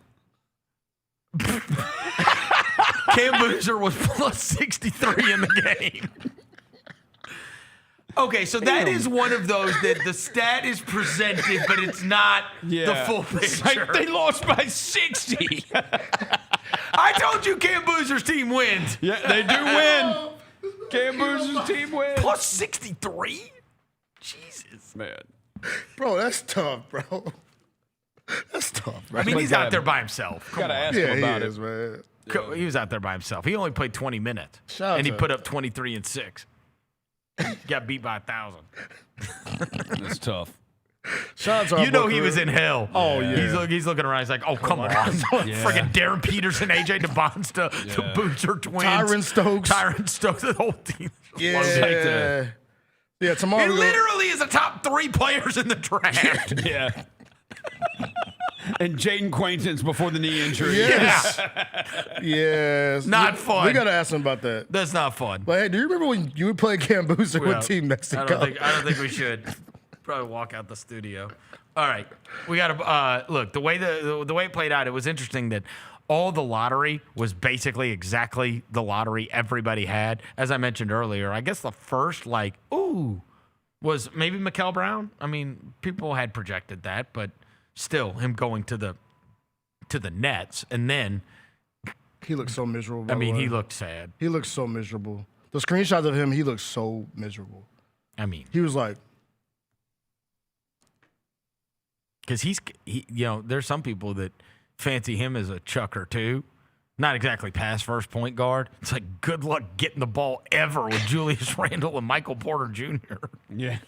Cam Boozer was plus 63 in the game. Okay, so that is one of those that the stat is presented, but it's not the full picture. They lost by 60. I told you Cam Boozer's team wins. Yeah, they do win. Cam Boozer's team wins. Plus 63? Jesus. Man. Bro, that's tough, bro. That's tough, bro. I mean, he's out there by himself. Gotta ask him about it. Man. He was out there by himself. He only played 20 minutes, and he put up 23 and 6. Got beat by 1,000. That's tough. You know he was in hell. Oh, yeah. He's looking around. He's like, oh, come on. Friggin' Darren Peterson, AJ DeBonsta, the Boozer twins. Tyron Stokes, the whole team. Yeah. Yeah, tomorrow. He literally is the top 3 players in the draft. Yeah. And Jaden Quaintance before the knee injury. Yes. Yes. Not fun. We got to ask him about that. That's not fun. But hey, do you remember when you would play Cambusa with Team Mexico? I don't think we should. Probably walk out the studio. All right. We got to look, the way it played out, it was interesting that all the lottery was basically exactly the lottery everybody had. As I mentioned earlier, I guess the first, was maybe Mikael Brown. I mean, people had projected that, but still, him going to the Nets, and then he looked so miserable. I mean, he looked sad. He looked so miserable. The screenshots of him, he looked so miserable. I mean, he was like, because there's some people that fancy him as a chucker too. Not exactly pass first point guard. It's like good luck getting the ball ever with Julius Randle and Michael Porter Jr. Yeah.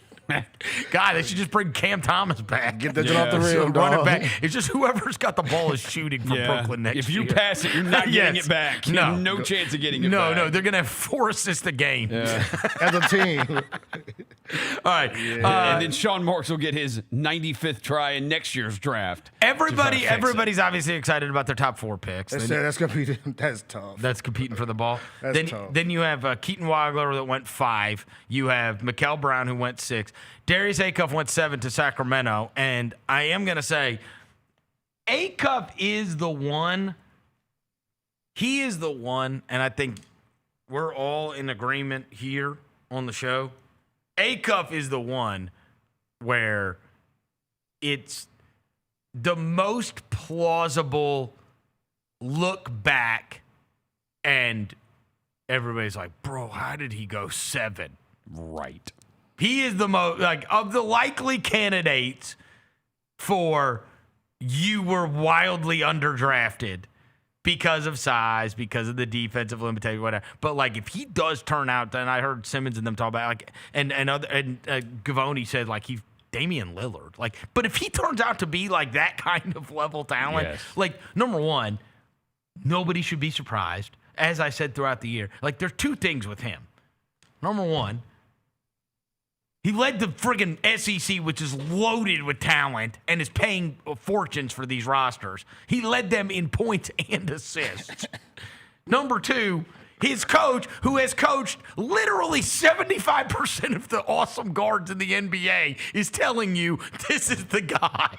God, they should just bring Cam Thomas back. Get that off the rim, run it back. It's just whoever's got the ball is shooting for Brooklyn next year. If you pass it, you're not getting it back. No chance of getting it back. No, they're going to have 4 assists a game. Yeah. As a team. All right. And then Sean Marks will get his 95th try in next year's draft. Everybody's obviously excited about their top 4 picks. That's tough. That's competing for the ball. That's tough. Then you have Keaton Wagler that went 5. You have Mikael Brown who went 6. Darius Acuff went 7 to Sacramento. And I am going to say Acuff is the one. He is the one, and I think we're all in agreement here on the show. Acuff is the one where it's the most plausible look back and everybody's like, bro, how did he go 7? Right. He is the most, of the likely candidates for you were wildly underdrafted because of size, because of the defensive limitation, whatever. But if he does turn out, and I heard Simmons and them talk about and Gavoni said he's Damian Lillard. But if he turns out to be that kind of level talent, number one, nobody should be surprised. As I said throughout the year, there's 2 things with him. Number one, he led the friggin' SEC, which is loaded with talent and is paying fortunes for these rosters. He led them in points and assists. Number 2, his coach, who has coached literally 75% of the awesome guards in the NBA, is telling you this is the guy.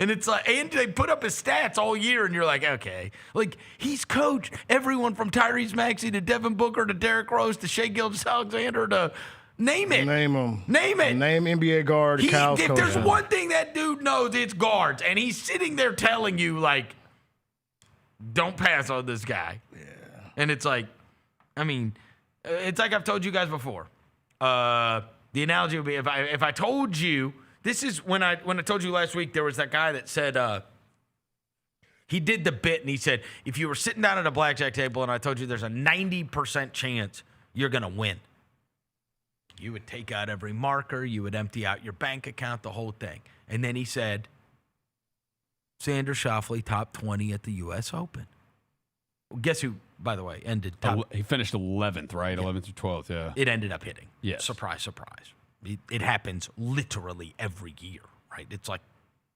And it's and they put up his stats all year, and you're like, okay. He's coached everyone from Tyrese Maxey to Devin Booker to Derrick Rose to Shai Gilgeous-Alexander to name it. Name him. Name it. Name NBA guard. If there's one thing that dude knows, it's guards. And he's sitting there telling you, don't pass on this guy. Yeah. And it's it's like I've told you guys before. The analogy would be if I told you, this is when I told you last week, there was that guy that said, he did the bit and he said, if you were sitting down at a blackjack table and I told you there's a 90% chance you're going to win, you would take out every marker, you would empty out your bank account, the whole thing. And then he said, Xander Schauffele, top 20 at the U.S. Open. Well, guess who, by the way, ended top? He finished 11th, right? Yeah. 11th or 12th, yeah. It ended up hitting. Yes. Surprise, surprise. It happens literally every year, right? It's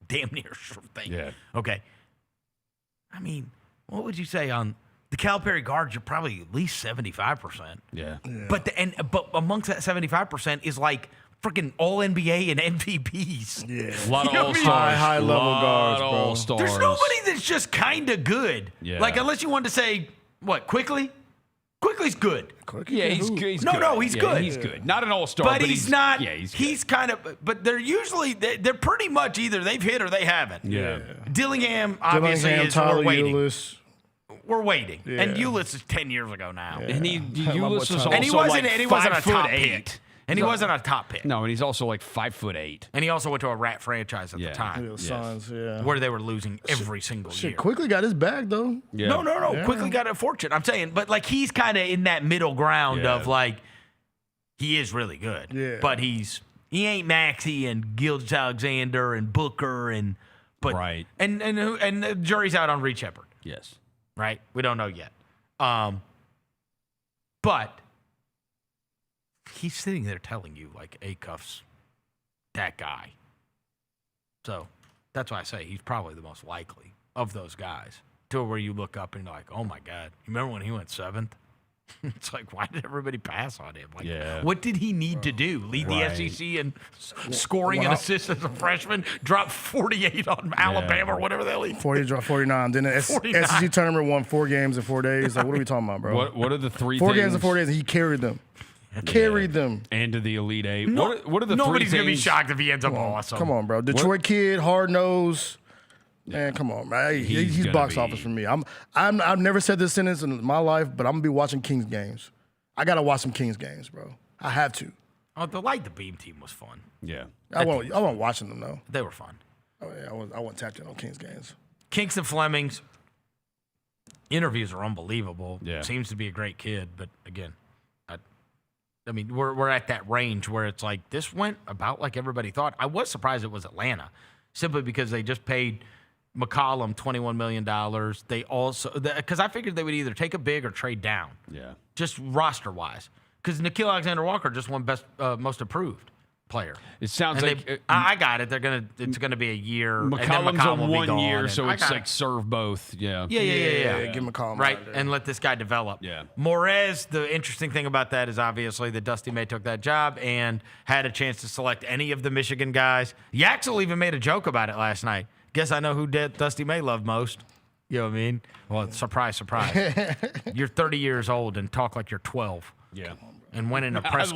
damn near sure thing. Yeah. Okay. I mean, what would you say on the Calipari guards? You're probably at least 75%. Yeah. But amongst that 75% is freaking all NBA and MVPs. Yeah. A lot of all-stars. High level guards, bro. All-stars. There's nobody that's just kind of good. Yeah. Unless you wanted to say, what, Quickly? Quickly's good. Yeah, he's good. No, he's good. He's good. Not an all-star, but he's not. Yeah, he's good. He's kind of. But they're usually they're pretty much either they've hit or they haven't. Yeah. Dillingham obviously is. Tyler we're waiting. Ulis. We're waiting. Yeah. And Ulis is 10 years ago now. And Ulis was also and he wasn't a top 5'8". pick. And he wasn't a top pick. No, and he's also like 5'8". And he also went to a rat franchise at the time. Suns, where they were losing every single year. Quickly got his bag, though. Yeah. No. Yeah. Quickly got a fortune. I'm saying, but like he's kind of in that middle ground of like he is really good. Yeah. But he ain't Maxey and Gilgeous-Alexander and Booker and Right. And the jury's out on Reed Shepherd. Yes. Right? We don't know yet. But he's sitting there telling you like Acuff's that guy. So that's why I say he's probably the most likely of those guys to where you look up and you're like, oh my God, you remember when he went 7th? It's like, why did everybody pass on him? Like, what did he need to do? Lead the SEC in scoring and assists as a freshman? Drop 48 on Alabama or whatever the hell he 40 dropped 49. Then the 49. SEC tournament won 4 games in 4 days. Like, what are we talking about, bro? What are the 3 4 things? games in 4 days, and he carried them. Carried them. And to the Elite Eight. No, what are the 3 nobody's going to be things? shocked if he ends up awesome. Come on, bro. Detroit kid, hard nose. Man, come on, man. He's box office for me. I've never said this sentence in my life, but I'm going to be watching Kings games. I got to watch some Kings games, bro. I have to. Oh, the Light the Beam team was fun. Yeah. I wasn't watching them, though. They were fun. Oh, yeah, I wasn't tapped in on Kings games. Kingston Fleming's interviews are unbelievable. Yeah. Seems to be a great kid, but again, I mean, we're at that range where it's like this went about like everybody thought. I was surprised it was Atlanta, simply because they just paid McCollum $21 million. They also because I figured they would either take a big or trade down. Yeah. Just roster wise, because Nickeil Alexander-Walker just won most improved player. It sounds like I got it. It's gonna be a year. and then McCollum's McCollum on will be 1 gone, year, and so I it's got like it. serve both. Yeah. Yeah. Give McCollum Right, out there. and let this guy develop. Yeah. Morez, the interesting thing about that is obviously that Dusty May took that job and had a chance to select any of the Michigan guys. Yaxel even made a joke about it last night. Guess I know who Dusty May loved most. You know what I mean? Well, surprise, surprise. You're 30 years old and talk like you're 12. Yeah. And went in a press.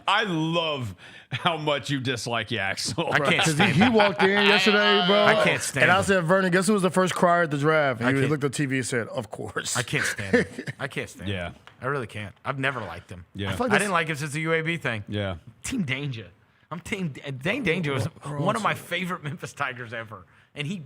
I love how much you dislike Yaxel. I can't Because stand he walked in yesterday, bro. I can't stand And I him. said, Vernon, guess who was the first crier at the draft? And he can't- looked at the TV and said, of course. I can't stand him. I can't stand Yeah. him. I really can't. I've never liked him. Yeah. feel like I this- didn't like him since the UAB thing. Yeah. Team Danger. Dane Danger was one of my favorite Memphis Tigers ever. And he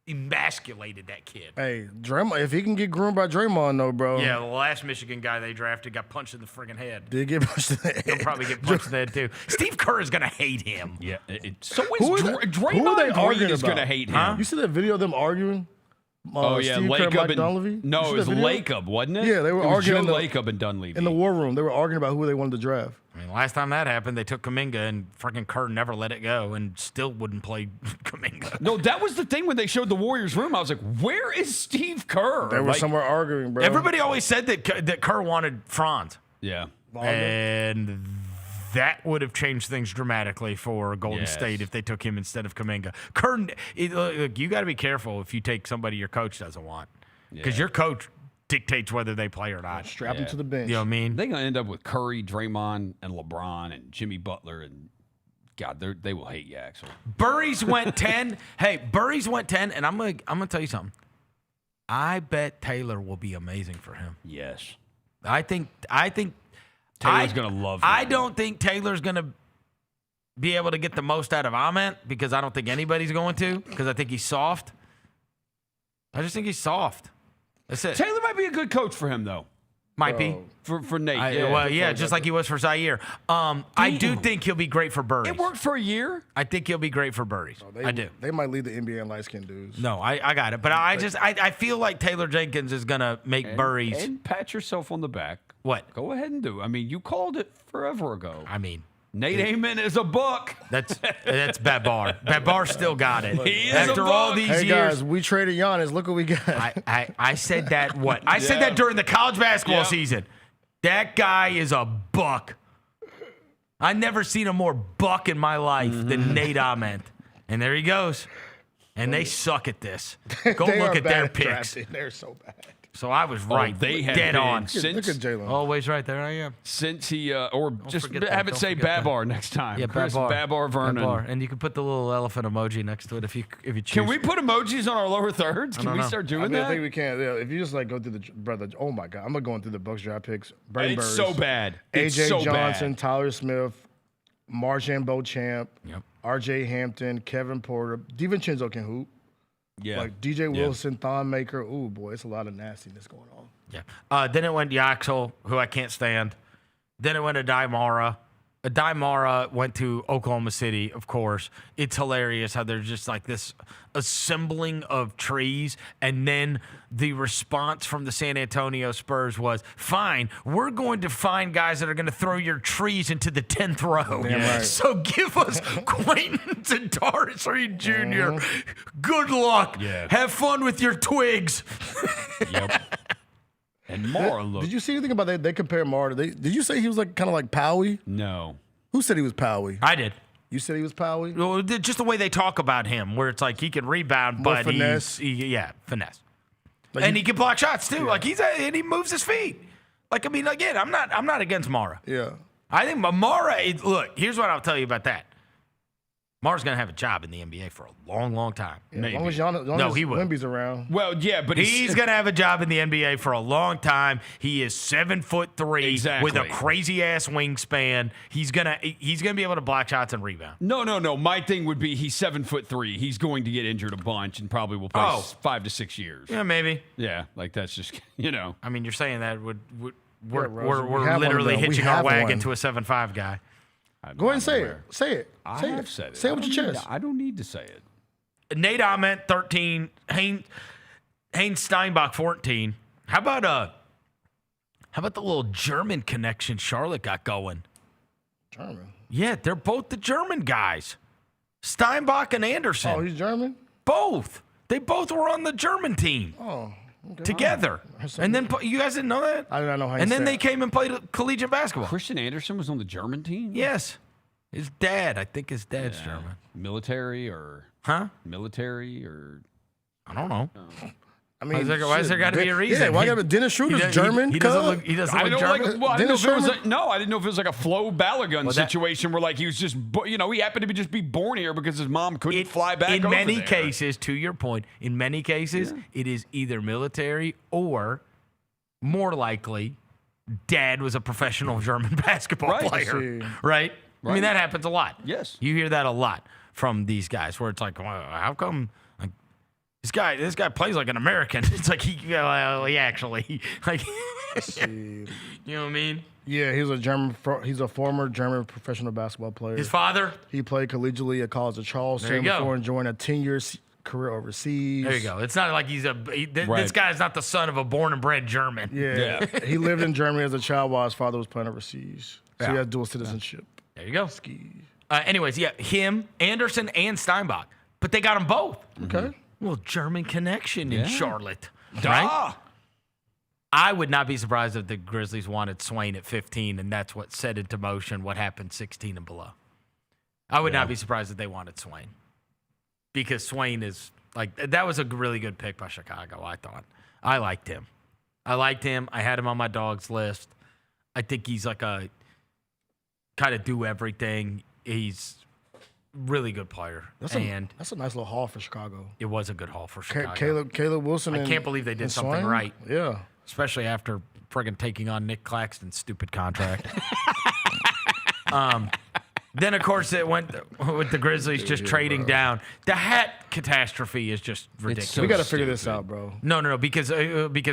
emasculated that kid. Hey, Draymond, if he can get groomed by Draymond, though, bro. Yeah, the last Michigan guy they drafted got punched in the friggin' head. Did he get punched in the head? He'll probably get punched in the head, too. Steve Kerr is going to hate him. Yeah. So Who is are they- Draymond who are they Green arguing is going to about? hate him. Huh? You see that video of them arguing? Oh, yeah. Steve Kerr, Lacob Mike and Dunleavy? No, You it see was that video? Lacob, wasn't it? Yeah, they were it was arguing Joe in the- Lacob and Dunleavy. In the war room, they were arguing about who they wanted to draft. I mean, last time that happened, they took Kuminga, and friggin' Kerr never let it go and still wouldn't play Kuminga. No, that was the thing when they showed the Warriors room. I was like, where is Steve Kerr? They were Like, somewhere arguing, bro. Everybody always said that Kerr wanted Franz. Yeah. And that would have changed things dramatically for Golden Yes. State if they took him instead of Kuminga. Kerr, look, you got to be careful if you take somebody your coach doesn't want, because your coach dictates whether they play or not. Strap him to the bench. You know what I mean? They're going to end up with Curry, Draymond, and LeBron, and Jimmy Butler, and God, they will hate Yaxel. Burries went 10. Hey, Burries went 10, and I'm gonna tell you something. I bet Taylor will be amazing for him. Yes. I think Taylor's going to love him. I don't think Taylor's going to be able to get the most out of Ament, because I don't think anybody's going to, because I think he's soft. I just think he's soft. That's it. Taylor might be a good coach for him, though. Might be. For Nate. Well, yeah, just like he was for Zaire. I do think he'll be great for Burries. It worked for a year. I think he'll be great for Burries. I do. They might lead the NBA in light-skinned dudes. No, I got it. But I feel like Taylor Jenkins is going to make Burries. And pat yourself on the back. What? Go ahead and do. I mean, you called it forever ago. I mean, Nate Amen is a book. that's Bad Bar. Bad Bar still got it. He is After a all book. these Hey, years. guys, we traded Giannis. Look what we got. I said that I said that during the college basketball season. That guy is a buck. I never seen a more buck in my life than Nate Ament. And there he goes. And they suck at this. Go They look are at bad their at picks. drafting. They're so bad. So I was right. They have dead been on. Look since at Jaylon. Always right there. I am. since he or just forget that. have it Don't say forget that. Babar next time. Yeah, Chris Babar Vernon. Babar. And you can put the little elephant emoji next to it if you choose. Can we put emojis on our lower thirds? Can don't we know. start I doing mean, I that? think we can. Yeah, if you just like go through the brother. Oh my God, I'm going through the Bucks draft picks. Brady It's Burris, so bad. It's AJ so Johnson, bad. Tyler Smith, Marchand Beauchamp, Yep. R.J. Hampton, Kevin Porter. DiVincenzo can hoop. Yeah. Like DJ Wilson, Thon Maker. Ooh, boy, it's a lot of nastiness going on. Yeah. Then it went Yaxel, who I can't stand. Then it went to Daimara. Daimara went to Oklahoma City, of course. It's hilarious how there's just like this assembling of trees, and then the response from the San Antonio Spurs was, fine, we're going to find guys that are going to throw your trees into the 10th row. Right. So give us Quentin Tadari Jr. Good luck. Yeah. Have fun with your twigs. Yep. And Mara looked. Did you see anything about that? They compare Mara. Did you say he was like kind of like Powie? No. Who said he was Powie? I did. You said he was Powie? Well, just the way they talk about him, where it's like he can rebound, More but finesse. finesse. Like And he can block shots too. Like and he moves his feet. Like, I mean, again, I'm not against Mara. Yeah. I think Mara. Look, here's what I'll tell you about that. Mara's gonna have a job in the NBA for a long, long time. Yeah, as long as Giannis he will. Wemby's around. Well, yeah, but He's gonna have a job in the NBA for a long time. He is 7'3" with a crazy ass wingspan. He's gonna be able to block shots and rebound. No. My thing would be he's 7'3". He's going to get injured a bunch and probably will play 5 to 6 years. Yeah, maybe. Yeah, like that's just I mean, you're saying that we're have literally one, though. hitching We our have wagon one. to a 7'5" guy. Go ahead and say it. Say it. I say have it. said it. Say it with your I don't chest. I don't need to say it. Nate Ament 13, Haynes Steinbach 14. How about the little German connection Charlotte got going? German. Yeah, they're both the German guys. Steinbach and Anderson. Oh, he's German? Both. They both were on the German team. Oh. Okay. Together. And then you guys didn't know that? I did not know how And then they came and played collegiate basketball. Christian Anderson was on the German team? Yes. His dad. I think his dad's German. Military or? Huh? Military or? I don't know. I mean, why is there got to be a reason? Yeah, why got Dennis Schroeder's German? He doesn't look German. I didn't know if it was Sherman? I didn't know if it was like a Flo Balogun situation where like he was just he happened to just be born here because his mom couldn't fly back. In over many there. cases, to your point, in many cases, it is either military or, more likely, dad was a professional German basketball player. Right? I mean, that happens a lot. Yes. You hear that a lot from these guys where it's like, well, how come this guy plays like an American? It's like he actually like you know what I mean? Yeah, he's a former German professional basketball player. His father? He played collegiately at College of Charleston before enjoying a 10-year career overseas. There you go. It's not like this guy's not the son of a born and bred German. Yeah. He lived in Germany as a child while his father was playing overseas. So he has dual citizenship. There you go. Anyways, him, Anderson, and Steinbach. But they got them both. Okay. Well, German connection in Charlotte. Right? I would not be surprised if the Grizzlies wanted Swain at 15, and that's what set into motion what happened 16 and below. I would not be surprised if they wanted Swain. Because Swain is, that was a really good pick by Chicago, I thought. I liked him. I had him on my dogs list. I think he's like a kind of do everything. He's really good player. That's a nice little haul for Chicago. It was a good haul for Chicago. Caleb Wilson. I can't believe they did something Swain? right. Yeah. Especially after friggin' taking on Nick Claxton's stupid contract. Then, of course, it went with the Grizzlies just trading down. The hat catastrophe is just ridiculous. We got to figure this out, bro. No, because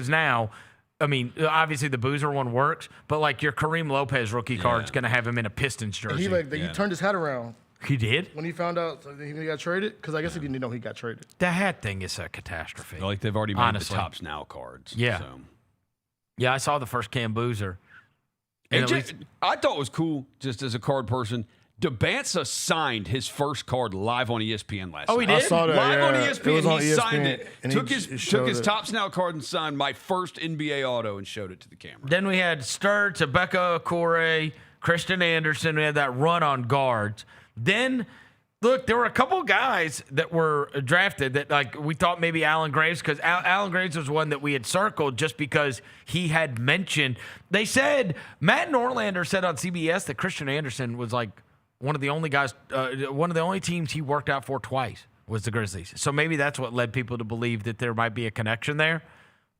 now, I mean, obviously the Boozer one works, but like your Karim Lopez rookie card's going to have him in a Pistons jersey. He turned his hat around. He did? When he found out he got traded? Because I guess he didn't know he got traded. The hat thing is a catastrophe. Like they've already made the Tops Now cards. Yeah. So. Yeah, I saw the first Cam Boozer. I thought it was cool, just as a card person. DeBanza signed his first card live on ESPN last night. Oh, he did? I saw that, live on ESPN. It was on he ESPN, signed it. and Took he his Tops Now card and signed my first NBA auto and showed it to the camera. Then we had Sturts, Rebecca Corey, Christian Anderson. We had that run on guards. Then, look, there were a couple guys that were drafted that, like, we thought maybe Alan Graves, because Alan Graves was one that we had circled just because he had mentioned. They said, Matt Norlander said on CBS that Christian Anderson was, like, one of the only guys, one of the only teams he worked out for twice was the Grizzlies. So maybe that's what led people to believe that there might be a connection there.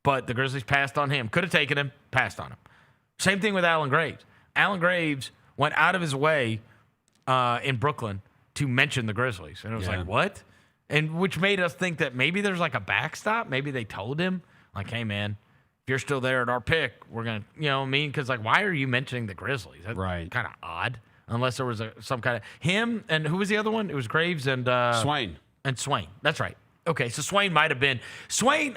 But the Grizzlies passed on him. Could have taken him, passed on him. Same thing with Alan Graves. Alan Graves went out of his way in Brooklyn to mention the Grizzlies. And it was like, what? And which made us think that maybe there's like a backstop. Maybe they told him, like, hey, man, if you're still there at our pick, we're going to, you know what I mean? Because, like, why are you mentioning the Grizzlies? That's kind of odd. Unless there was some kind of him and who was the other one? It was Graves and Swain. And Swain. That's right. Okay, so Swain might have been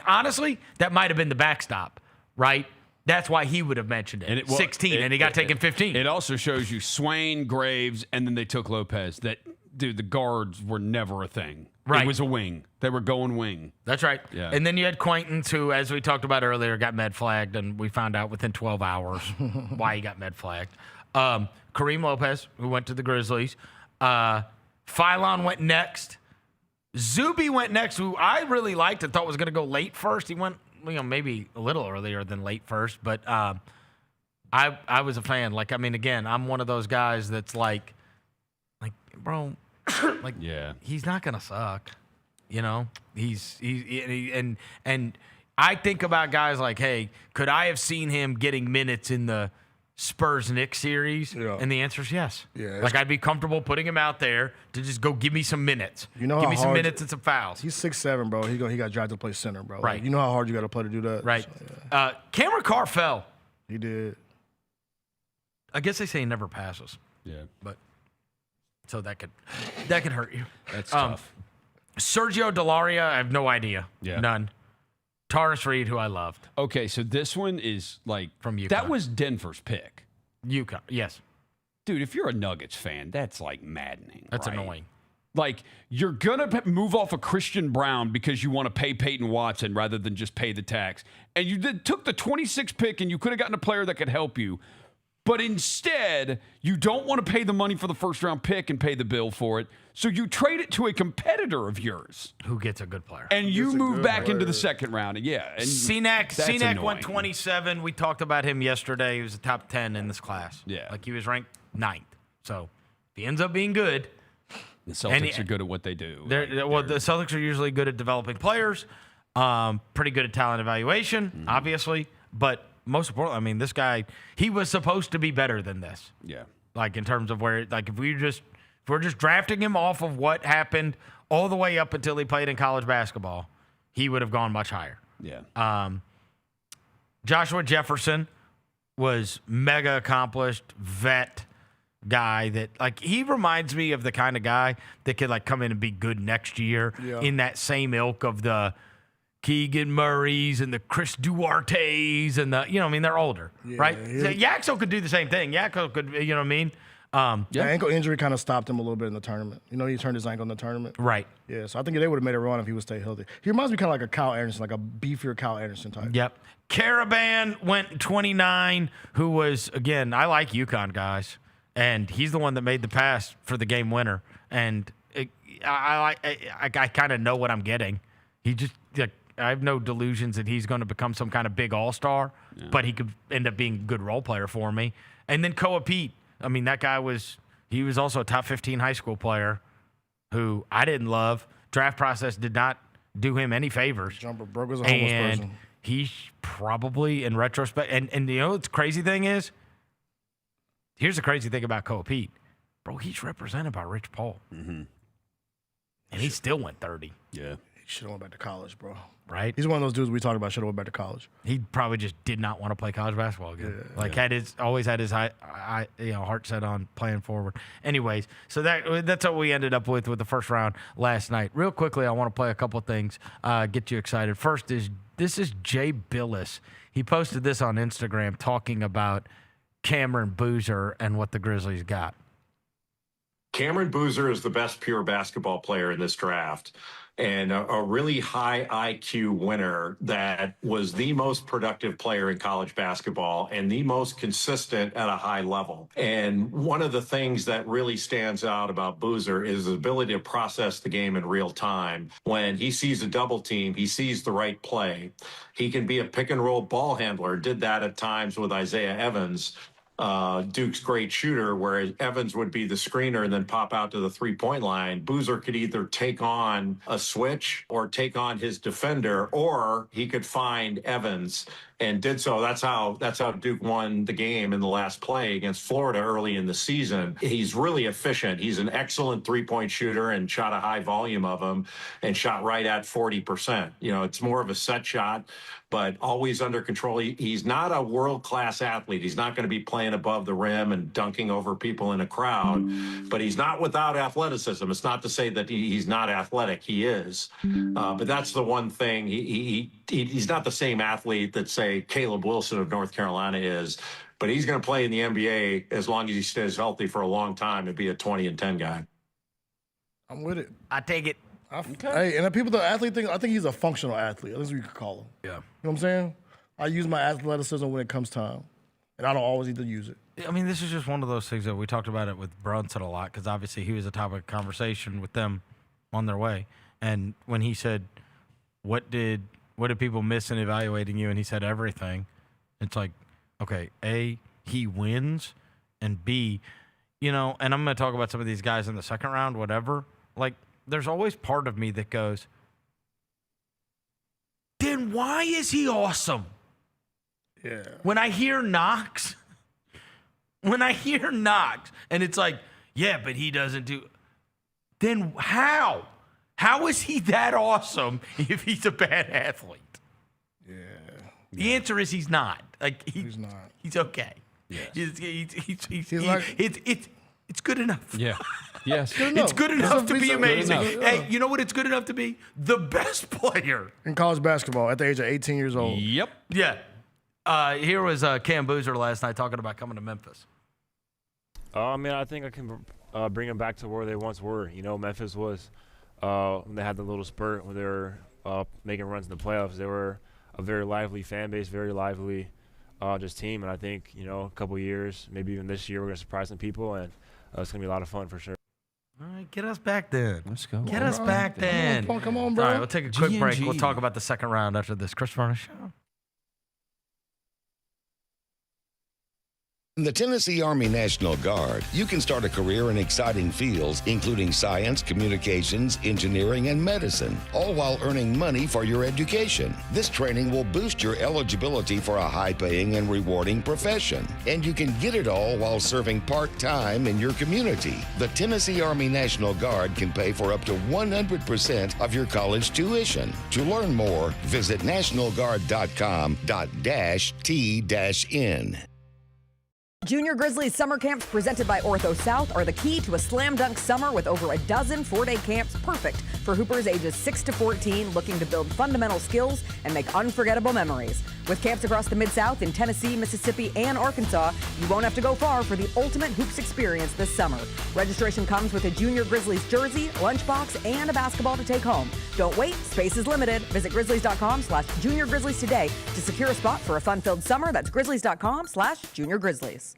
honestly, that might have been the backstop, right? That's why he would have mentioned it. And 16, and he got taken 15. It also shows you Swain, Graves, and then they took Lopez. That dude, the guards were never a thing. Right. It was a wing. They were going wing. That's right. Yeah. And then you had Quaintance, who, as we talked about earlier, got med flagged, and we found out within 12 hours why he got med flagged. Karim Lopez, who went to the Grizzlies. Philon went next. Zuby went next, who I really liked and thought was going to go late first. He went, maybe a little earlier than late first, but I was a fan. Like, I mean, again, I'm one of those guys that's like, bro, like, he's not going to suck. You know, and I think about guys like, hey, could I have seen him getting minutes in the Spurs-Knicks series? Yeah. And the answer is yes. Yeah, like, I'd be comfortable putting him out there to just go give me some minutes. You know, give me some minutes and some fouls. He's 6'7", bro. He got drafted to play center, bro. Right. Like, you know how hard you got to play to do that. Right. So, Cameron Carr fell. He did. I guess they say he never passes. Yeah. But so that could hurt you. That's tough. Sergio Delaria, I have no idea. Yeah. None. Taurus Reed, who I loved. Okay, so this one is like from UConn. That was Denver's pick. UConn, yes. Dude, if you're a Nuggets fan, that's like maddening. That's right? annoying. Like, you're going to move off of Christian Brown because you want to pay Peyton Watson rather than just pay the tax. And you took the 26th pick and you could have gotten a player that could help you. But instead, you don't want to pay the money for the first-round pick and pay the bill for it. So you trade it to a competitor of yours. Who gets a good player. And you move back into the second round. And Cenac went 27. We talked about him yesterday. He was a top 10 in this class. Yeah. Like, he was ranked 9th. So if he ends up being good. The Celtics are good at what they do. The Celtics are usually good at developing players. Pretty good at talent evaluation, obviously. But most importantly, I mean, this guy, he was supposed to be better than this. Yeah. Like, in terms of where, like, if we're just drafting him off of what happened all the way up until he played in college basketball, he would have gone much higher. Yeah. Joshua Jefferson was mega accomplished vet guy that, like, he reminds me of the kind of guy that could, like, come in and be good next year in that same ilk of the Keegan Murrays and the Chris Duartes and the, I mean, they're older, right? Yaxel could do the same thing. Yaxel could, you know what I mean? The ankle injury kind of stopped him a little bit in the tournament. He turned his ankle in the tournament. Right. Yeah, so I think they would have made a run if he would stay healthy. He reminds me kind of like a Kyle Anderson, like a beefier Kyle Anderson type. Yep. Caravan went 29, who was, again, I like UConn guys, and he's the one that made the pass for the game winner. And I kind of know what I'm getting. He just, like, I have no delusions that he's going to become some kind of big all-star, but he could end up being a good role player for me. And then Koa Pete. I mean, that guy was also a top 15 high school player who I didn't love. Draft process did not do him any favors. Jumper broke as a homeless person. And he's probably, in retrospect, and you know, the crazy thing is, here's the crazy thing about Koa Pete. Bro, he's represented by Rich Paul. Mm-hmm. And he still went 30. Yeah. He should have went back to college, bro. Right? He's one of those dudes we talked about should have went back to college. He probably just did not want to play college basketball again. Always had his heart set on playing forward. Anyways, so that's what we ended up with the first round last night. Real quickly, I want to play a couple things, get you excited. First is Jay Billis. He posted this on Instagram talking about Cameron Boozer and what the Grizzlies got. Cameron Boozer is the best pure basketball player in this draft, and a really high IQ winner that was the most productive player in college basketball and the most consistent at a high level. And one of the things that really stands out about Boozer is his ability to process the game in real time. When he sees a double team, he sees the right play. He can be a pick and roll ball handler, did that at times with Isaiah Evans, Duke's great shooter, whereas Evans would be the screener and then pop out to the three-point line. Boozer could either take on a switch or take on his defender, or he could find Evans and did so. That's how Duke won the game in the last play against Florida early in the season. He's really efficient. He's an excellent three-point shooter and shot a high volume of them and shot right at 40%. It's more of a set shot, but always under control. He's not a world-class athlete. He's not going to be playing above the rim and dunking over people in a crowd, but he's not without athleticism. It's not to say that he's not athletic. He is. But that's the one thing. He's not the same athlete that, say, Caleb Wilson of North Carolina is, but he's going to play in the NBA as long as he stays healthy for a long time and be a 20-10 guy. I'm with it. I take it. Hey, and the athlete thing, I think he's a functional athlete. That's what you could call him. Yeah. You know what I'm saying? I use my athleticism when it comes time, and I don't always need to use it. I mean, this is just one of those things that we talked about it with Brunson a lot, because obviously he was a topic of conversation with them on their way. And when he said, what did people miss in evaluating you? And he said everything. It's like, okay, A, he wins, and B, and I'm going to talk about some of these guys in the second round, whatever. Like, there's always part of me that goes, then why is he awesome? Yeah. When I hear Knox, and it's like, yeah, but he doesn't do, then how? How is he that awesome if he's a bad athlete? Yeah. The answer is he's not. Like, he's not. He's okay. Yes. It's good enough. Yeah. Yes. It's good enough to be amazing. Enough. Hey, you know what it's good enough to be? The best player. In college basketball at the age of 18 years old. Yep. Yeah. Here was Cam Boozer last night talking about coming to Memphis. I think I can bring them back to where they once were. Memphis was, when they had the little spurt when they were making runs in the playoffs, they were a very lively fan base, very lively just team. And I think, a couple years, maybe even this year, we're going to surprise some people, and it's going to be a lot of fun for sure. All right, get us back then. Let's go. Get us back then. Come on, bro. All right, we'll take a quick break. GNG. We'll talk about the second round after this. Chris Vernon Show. In the Tennessee Army National Guard, you can start a career in exciting fields, including science, communications, engineering, and medicine, all while earning money for your education. This training will boost your eligibility for a high-paying and rewarding profession, and you can get it all while serving part-time in your community. The Tennessee Army National Guard can pay for up to 100% of your college tuition. To learn more, visit nationalguard.com.t-n. Junior Grizzlies summer camps presented by Ortho South are the key to a slam dunk summer with over a dozen 4-day camps perfect for hoopers ages 6 to 14 looking to build fundamental skills and make unforgettable memories. With camps across the Mid-South in Tennessee, Mississippi, and Arkansas, you won't have to go far for the ultimate hoops experience this summer. Registration comes with a Junior Grizzlies jersey, lunchbox, and a basketball to take home. Don't wait, space is limited. Visit Grizzlies.com/Junior Grizzlies today to secure a spot for a fun-filled summer. That's Grizzlies.com/Junior Grizzlies.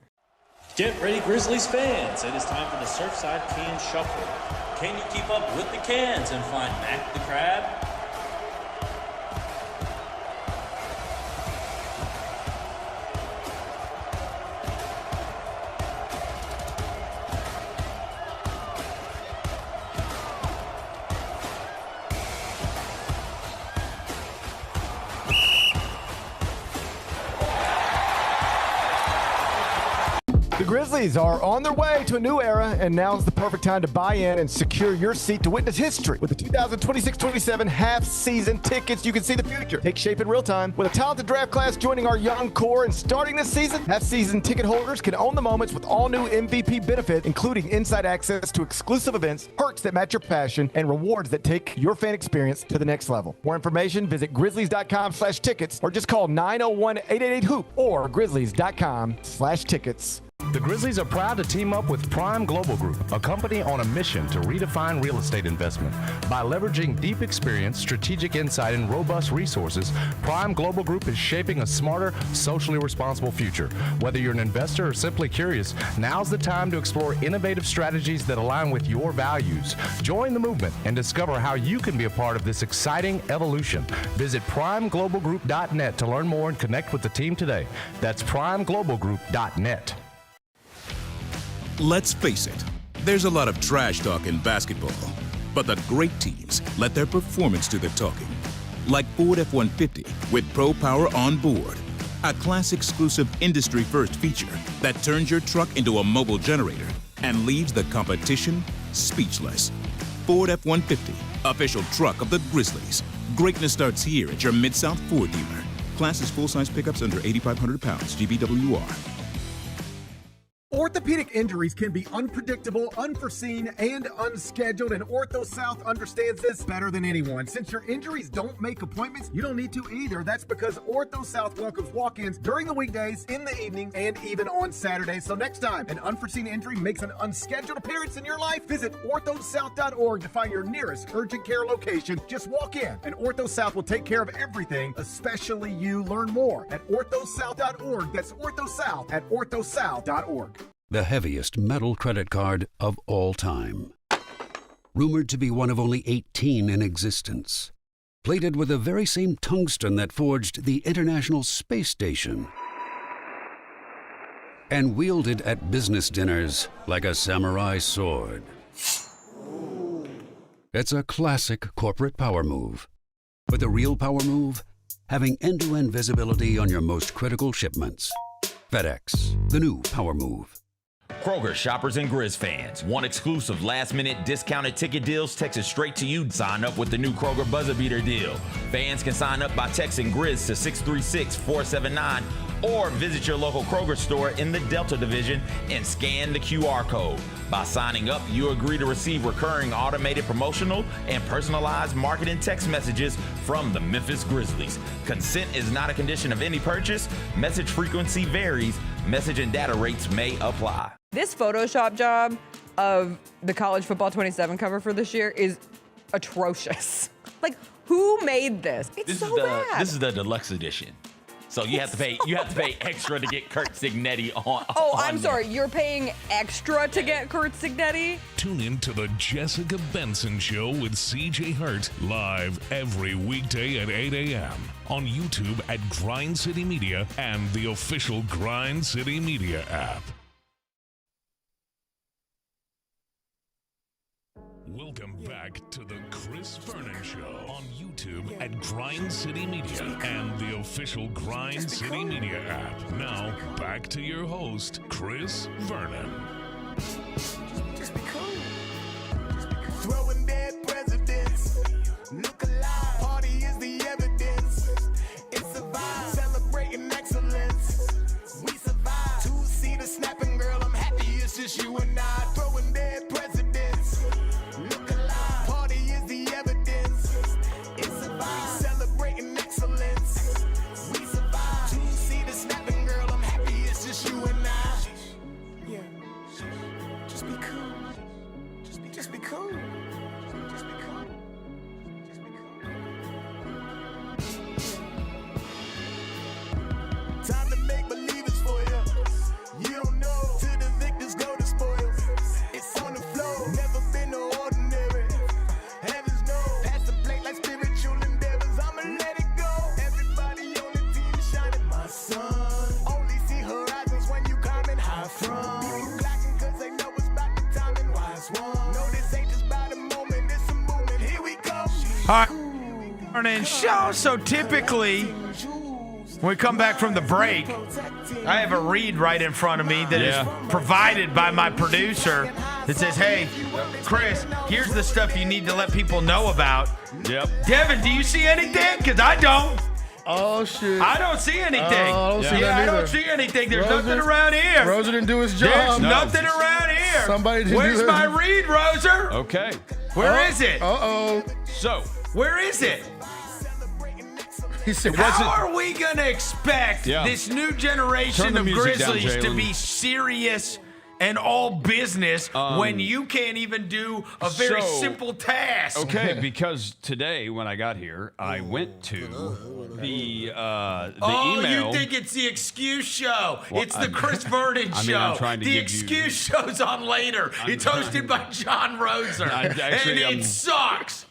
Get ready, Grizzlies fans. It is time for the Surfside Can Shuffle. Can you keep up with the cans and find Mac the Crab? The Grizzlies are on their way to a new era, and now's the perfect time to buy in and secure your seat to witness history. With the 2026-27 half-season tickets, you can see the future take shape in real time. With a talented draft class joining our young core and starting this season, half-season ticket holders can own the moments with all new MVP benefits, including inside access to exclusive events, perks that match your passion, and rewards that take your fan experience to the next level. More information, visit Grizzlies.com/tickets or just call 901-888-HOOP or Grizzlies.com/tickets. The Grizzlies are proud to team up with Prime Global Group, a company on a mission to redefine real estate investment. By leveraging deep experience, strategic insight, and robust resources, Prime Global Group is shaping a smarter, socially responsible future. Whether you're an investor or simply curious, now's the time to explore innovative strategies that align with your values. Join the movement and discover how you can be a part of this exciting evolution. Visit primeglobalgroup.net to learn more and connect with the team today. That's primeglobalgroup.net. Let's face it, there's a lot of trash talk in basketball, but the great teams let their performance do the talking. Like Ford F-150 with Pro Power on board. a class-exclusive industry-first feature that turns your truck into a mobile generator and leaves the competition speechless. Ford F-150, official truck of the Grizzlies. Greatness starts here at your Mid-South Ford dealer. Class is full-size pickups under 8,500 pounds, GVWR. Orthopedic injuries can be unpredictable, unforeseen, and unscheduled, and Ortho South understands this better than anyone. Since your injuries don't make appointments, you don't need to either. That's because Ortho South welcomes walk-ins during the weekdays, in the evenings, and even on Saturdays. So next time an unforeseen injury makes an unscheduled appearance in your life, visit orthosouth.org to find your nearest urgent care location. Just walk in, and Ortho South will take care of everything, especially you. Learn more at orthosouth.org. That's orthosouth at orthosouth.org. The heaviest metal credit card of all time. Rumored to be one of only 18 in existence. Plated with the very same tungsten that forged the International Space Station. And wielded at business dinners like a samurai sword. It's a classic corporate power move. But the real power move? Having end-to-end visibility on your most critical shipments. FedEx, the new power move. Kroger shoppers and Grizz fans. Want exclusive last-minute discounted ticket deals texted straight to you? Sign up with the new Kroger Buzzer Beater deal. Fans can sign up by texting Grizz to 636-479 or visit your local Kroger store in the Delta Division and scan the QR code. By signing up, you agree to receive recurring automated promotional and personalized marketing text messages from the Memphis Grizzlies. Consent is not a condition of any purchase. Message frequency varies. Message and data rates may apply. This Photoshop job of the College Football 27 cover for this year is atrocious. Like, who made this? It's so bad. This is the deluxe edition. So you have to pay extra to get Kurt Signetti on. Oh, I'm sorry. You're paying extra to get Kurt Signetti? Tune in to the Jessica Benson Show with CJ Hurt live every weekday at 8 a.m. on YouTube at Grind City Media and the official Grind City Media app. Welcome back to the Chris Vernon Show on YouTube at Grind City Media and the official Grind City Media app. Now, back to your host, Chris Vernon. Just be cool. Throwing dead presidents. Look alive. Party is the evidence. It's a vibe. Celebrating excellence. We survive. Two-seater snapping, girl. I'm happy it's just you and I. Throwing dead presidents. Look alive. Party is the evidence. It's a vibe. Celebrating excellence. We survive. Two-seater snapping, girl. I'm happy it's just you and I. Yeah. Just be cool. Just be cool. Just be cool. Just be cool. Time to make believers for you. You don't know. To the victors go the spoils. It's on the floor. Never been no ordinary. Heavens know. Pass the plate like spiritual endeavors. I'ma let it go. Everybody on the team shining, my son. Only see horizons when you climbing high from. People clacking cause they know it's about the time and wise one. No, this ain't just about a moment, it's a movement. Here we go. All right. Morning show. So typically, when we come back from the break, I have a read right in front of me that is provided by my producer that says, hey, Chris, here's the stuff you need to let people know about. Yep. Devin, do you see anything? Because I don't. Oh, shit. I don't see anything. I don't see that I either. don't see anything. There's Roser- nothing around here. Roser didn't do his job. There's nothing around here. Somebody didn't Where's do my that. read, Roser? Okay. Where is it? Uh-oh. So, Where is it? He said, How are we going to expect Yeah. this new Turn generation the of music down, Grizzlies to Jaylon. be serious and all business when you can't even do a very so- simple task? okay, because today when I got here, I went to the Oh, email. you think it's the excuse show? Well, It's the Chris Vernon I mean, show. I'm trying to The give excuse show's on later. It's hosted by John Roser, Actually, and it sucks.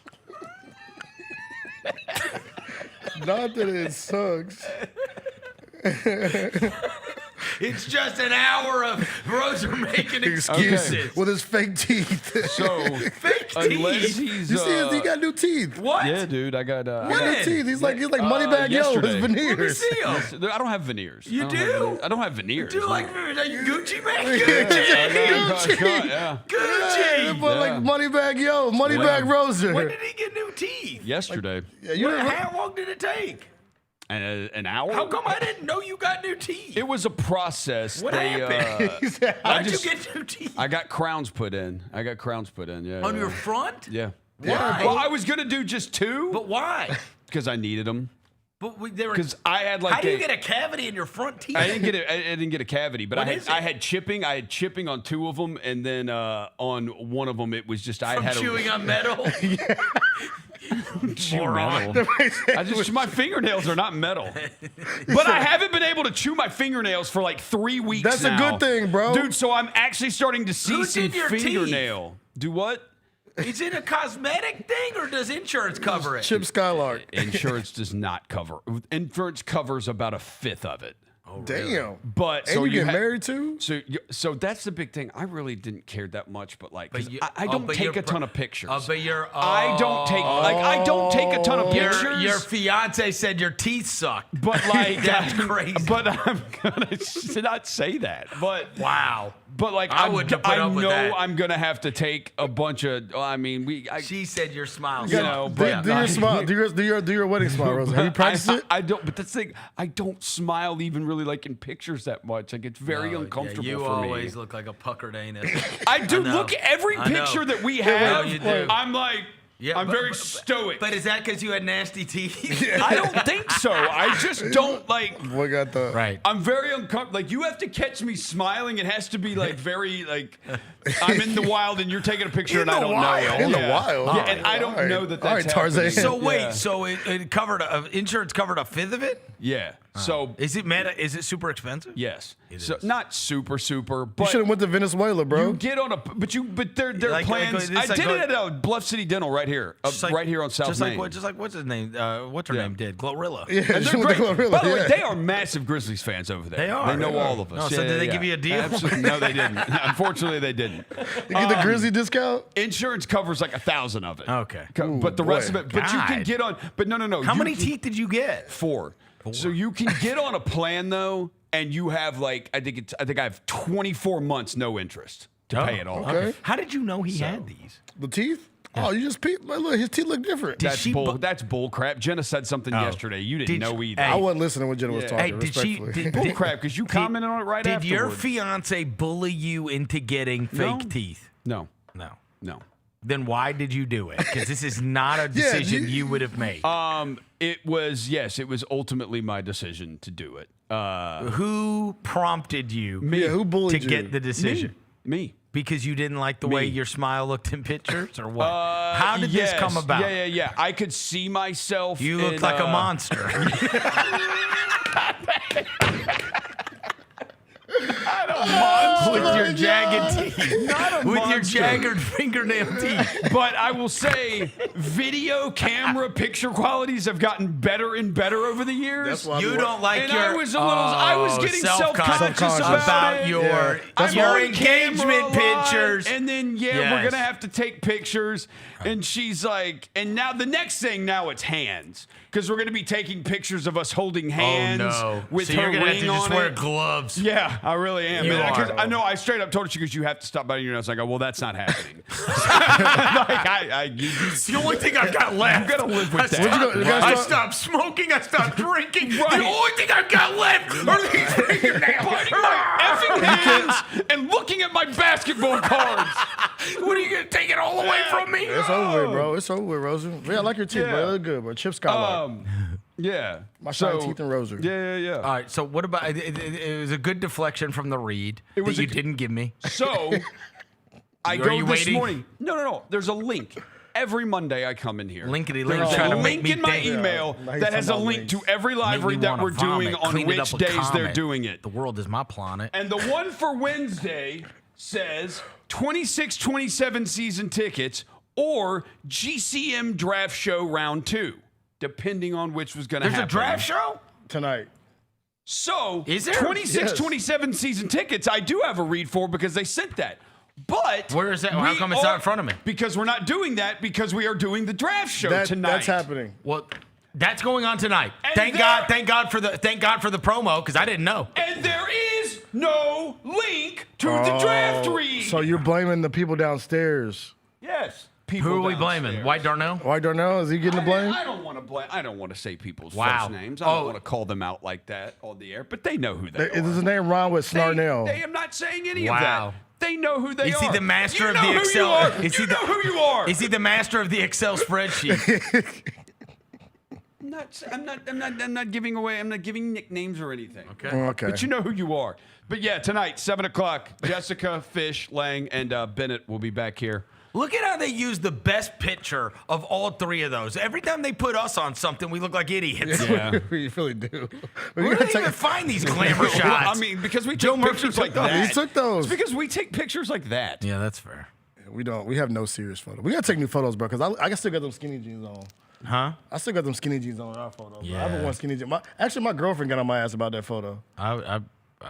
Not that it sucks. It's just an hour of Roser making excuses. With his fake teeth. So, fake unless teeth. he's. You see, he got new teeth. What? Yeah, dude, I got. New teeth. He's like Moneybag Yo with his veneers. Let me see 'em. Yes, I don't have veneers. You do? I don't have veneers. Do you like Gucci, man? Gucci. Yeah. Gucci. But like Moneybag Yo, Moneybag Roser. When did he get new teeth? Yesterday. How long did it take? An hour? How come I didn't know you got new teeth? It was a process. What happened? How'd you get new teeth? I got crowns put in. Yeah. On your front? Yeah. Why? Well, I was gonna do just 2. But why? Because I needed them. But they were. Because I had like. How do you get a cavity in your front teeth? I didn't get a cavity, but What I is had it? I had chipping. I had chipping on 2 of them, and then on one of them it was just I From had chewing on metal? Moron. My fingernails are not metal. But I haven't been able to chew my fingernails for like 3 weeks That's now. a good thing, bro. Dude, so I'm actually starting to see Who some did your fingernail. Do what? Is it a cosmetic thing or does insurance cover it? Chip Skylark. Insurance does not cover. Insurance covers about 1/5 of it. Oh, Damn. But And so you get ha- married too? So that's the big thing. I really didn't care that much, but like 'cause But you- I don't but take you're a ton of pictures. but you're. I don't take a ton of pictures. Your fiance said your teeth suck. But like that's crazy. But I'm gonna not say that. But wow. But like I wouldn't have put I up with know that. I'm gonna have to take a bunch of. I mean, She said your smile. You know, but do your smile. Do your wedding smile, Rosa. Have you practiced it? I don't. But that's the thing. I don't smile even really like in pictures that much. Like it's very uncomfortable you for me. always look like a puckered anus. I do. know. Look, every I know. picture that we Yeah, have, you do. I'm like. Yeah, I'm but- very but- stoic. But is that because you had nasty teeth? I don't think so. I just don't like. Boy got the right. I'm very uncomfortable. Like you have to catch me smiling. It has to be like very like I'm in the wild and you're taking a picture and I don't know it. In the wild. Yeah, and I don't know that that's All right, Tarzan. happening. So wait, Yeah. so it covered insurance covered 1/5 of it? Yeah. So Is it meta? Is it super expensive? yes. So not super, You but should have went to Venezuela, bro. you get on a but their Like- plans. like- it's I like did it at Bluff City Dental right here, right here on South just Main. Like, just like what's his name? What's her name did? Glorilla. Yeah, And she they're went to great. Glorilla, By the way, yeah. they are massive Grizzlies fans over there. They are. They know all of us. Oh, so did they give you a deal? Absolutely. No, they didn't. Unfortunately, they didn't. You get the Grizzly discount? Insurance covers like 1,000 of it. Okay. But the rest boy. of it. But you can God. get on. But no. How you many can- teeth did you get? 4. So you can get on a plan though, and you have like I think I have 24 months no interest to pay it all. Okay. How did you know he had these? The teeth? Oh, you just look, his teeth look different. That's bull crap. Jenna said something yesterday. You didn't know either. I wasn't listening when Jenna was talking. Hey, did she? respectfully. Bull crap because you commented on it right Did afterwards. your fiance bully you into getting fake teeth? No. No. Then why did you do it? Because this is not a decision you would have made. It was ultimately my decision to do it. Who prompted you who bullied to you? get the decision? Me. Because you didn't like the way your smile looked in pictures, or what? How did this come about? Yeah. I could see myself. You looked like a monster. With your jagged teeth. With your jagged fingernail teeth. But I will say, video camera picture qualities have gotten better and better over the years. That's why You don't like and your. I was getting self-conscious about it. your I'm your on camera engagement a lot, pictures. and then we're Yes. gonna have to take pictures. And she's like, and now the next thing, now it's hands, because we're gonna be taking pictures of us holding hands with so her you're gonna ring have to just on wear it. gloves. Yeah, I really am. You Because are. I know I straight up told her, she goes, you have to stop biting your nose. I go, well, that's not happening. It's the only thing I've got left. You gotta live with that. I stopped smoking. I stopped drinking. The only thing I've got left are these fingernails. Biting my effing hands and looking at my basketball cards. What are you gonna take it all away from me? It's over with, bro. It's over with, Rosa. Yeah, I like your teeth, bro. They look good, bro. Chip Skylark. Yeah. My shiny teeth and Rosa. Yeah. All right. So what about it was a good deflection from the read that you didn't give me. So I Are go you this waiting? morning. No. There's a link. Every Monday I come in here. Linkety link. There's Trying a to make link me in my think. email Yeah, that has a talking link about to links. every library that we're doing on Clean it which up with days they're comment. doing it. The world is my planet. And the one for Wednesday says 26-27 season tickets or GCM draft show round 2, depending on which was going to happen. There's a draft show Tonight. So, Is there? 27 season tickets, I do have a read for because they sent that. But where is that? How come it's not in front of me? Because we're not doing that because we are doing the draft show tonight. That's happening. Well, that's going on tonight. Thank God for the promo because I didn't know. And there is no link to the draft read. So you're blaming the people downstairs? Yes. Who are we blaming? White Darnell? White Darnell? Is he getting the blame? I don't want to blame. I don't want to say people's Wow. first names. I don't want to call them out like that on the air. But they know who they are. Is his name Ron with Snarnell? They am not saying any of that. They know who they are. Is he the master of know the who Excel? You are. Is you he know who you are. Is he the master of the Excel spreadsheet? I'm not giving away. I'm not giving nicknames or anything. Okay. But you know who you are. But yeah, tonight, 7:00, Jessica, Fish, Lang, and Bennett will be back here. Look at how they use the best picture of all three of those. Every time they put us on something, we look like idiots. Yeah. We really do. Where do they even find these glamour shots? Well, I mean, because we take pictures like that. He took those. It's because we take pictures like that. Yeah, that's fair. We don't. We have no serious photos. We gotta take new photos, bro. Because I still got them skinny jeans on. Huh? I still got them skinny jeans on our photo. Yeah. I haven't worn skinny jeans. Actually, my girlfriend got on my ass about that photo. I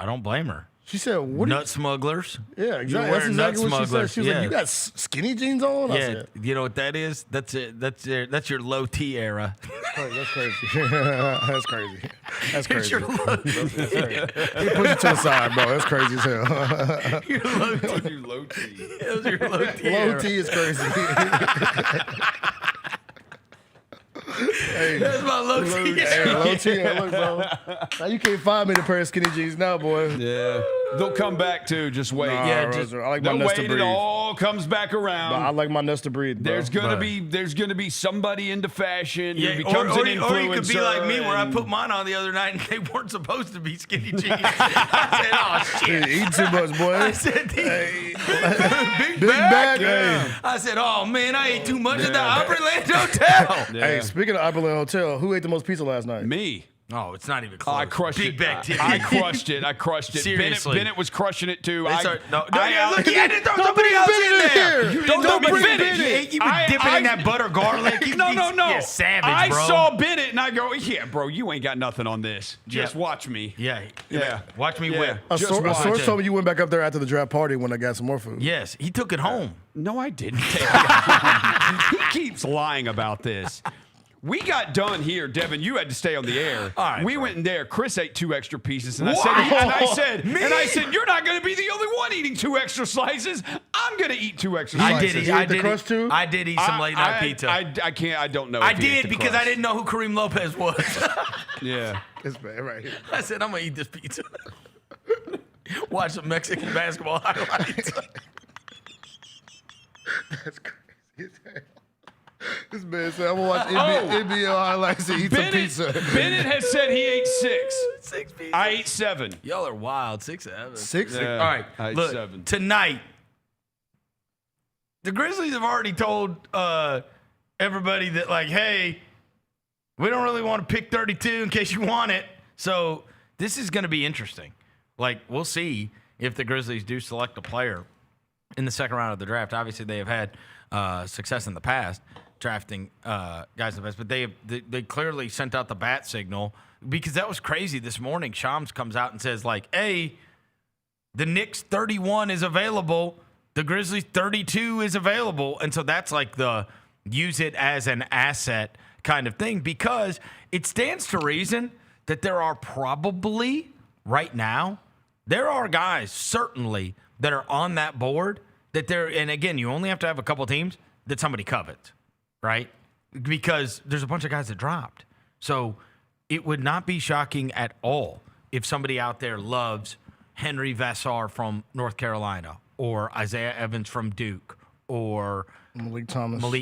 don't blame her. She said, "What? Nut smugglers? Yeah, exactly. You're That's wearing exactly nut what she said. smugglers. She was like, "You got skinny jeans on?" I Yeah, said, you know what that is? That's it. That's your low T era. That's crazy. That's crazy. That's crazy. It's your low T. He pushed it to the side, bro. That's crazy as hell. Your low T. Your low T. Those are your low T. Low era. T is crazy. Hey, That's my low T. Hey, low T. Look, bro. Now you can't find me in a pair of skinny jeans now, boy. Yeah. They'll come back too. Just wait. Nah, just I like my they'll nuts to wait. breathe. It all comes back around. But I like my nuts to breathe, bro. There's gonna be somebody into fashion Yeah, who becomes an influencer. or you could be like me, where I and- put mine on the other night, and they weren't supposed to be skinny jeans. I said, "Oh shit, Eat too much, boy. I said, big Big back. back. Hey. I said, "Oh man, I ate too much at the Opryland Hotel." Yeah. Hey, speaking of Opryland Hotel, who ate the most pizza last night? Me. Oh, it's not even close. I crushed Big it. back titty. I crushed it. I crushed it. Seriously. Bennett was crushing it too. Look, I he had to throw somebody else in there. Don't be bring finished. Bennett. You been dipping in that butter garlic. No. You're savage, I bro. saw Bennett and I go, yeah, bro, you ain't got nothing on this. Just watch me. Yeah. Watch me whip. A source told me you went back up there after the draft party when I got some more food. Yes, he took it home. No, I didn't. He keeps lying about this. We got done here, Devin. You had to stay on the air. All right, we went in there. Chris ate 2 extra pieces, and I Wow. said, you're not going to be the only one eating 2 extra slices. I'm going to eat 2 extra slices. I did eat some late night pizza. I can't. I don't know. I if he ate did the because crust. I didn't know who Karim Lopez was. Yeah. It's bad right here. I said, I'm going to eat this pizza. Watch some Mexican basketball highlights. That's crazy. This man said, I'm going to watch NBA highlights and eat some pizza. Bennett has said he ate 6. 6 pizzas. I ate 7. Y'all are wild. 6, 7. 6? Yeah, All right. I ate Look, 7. tonight, the Grizzlies have already told everybody that, like, hey, we don't really want to pick 32 in case you want it. So this is going to be interesting. Like, we'll see if the Grizzlies do select a player in the second round of the draft. Obviously, they have had success in the past drafting guys in the best, but they clearly sent out the bat signal because that was crazy. This morning, Shams comes out and says, like, hey, the Knicks 31 is available. The Grizzlies 32 is available. And so that's like the use it as an asset kind of thing because it stands to reason that there are probably right now, there are guys certainly that are on that board that they're, and again, you only have to have a couple teams that somebody covets, right? Because there's a bunch of guys that dropped. So it would not be shocking at all if somebody out there loves Henry Vassar from North Carolina or Isaiah Evans from Duke or Malik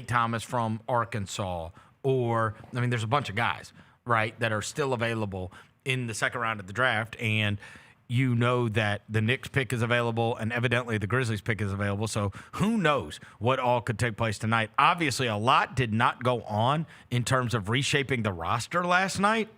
Thomas from Arkansas or, I mean, there's a bunch of guys, right, that are still available in the second round of the draft. And you know that the Knicks pick is available and evidently the Grizzlies pick is available. So who knows what all could take place tonight. Obviously, a lot did not go on in terms of reshaping the roster last night.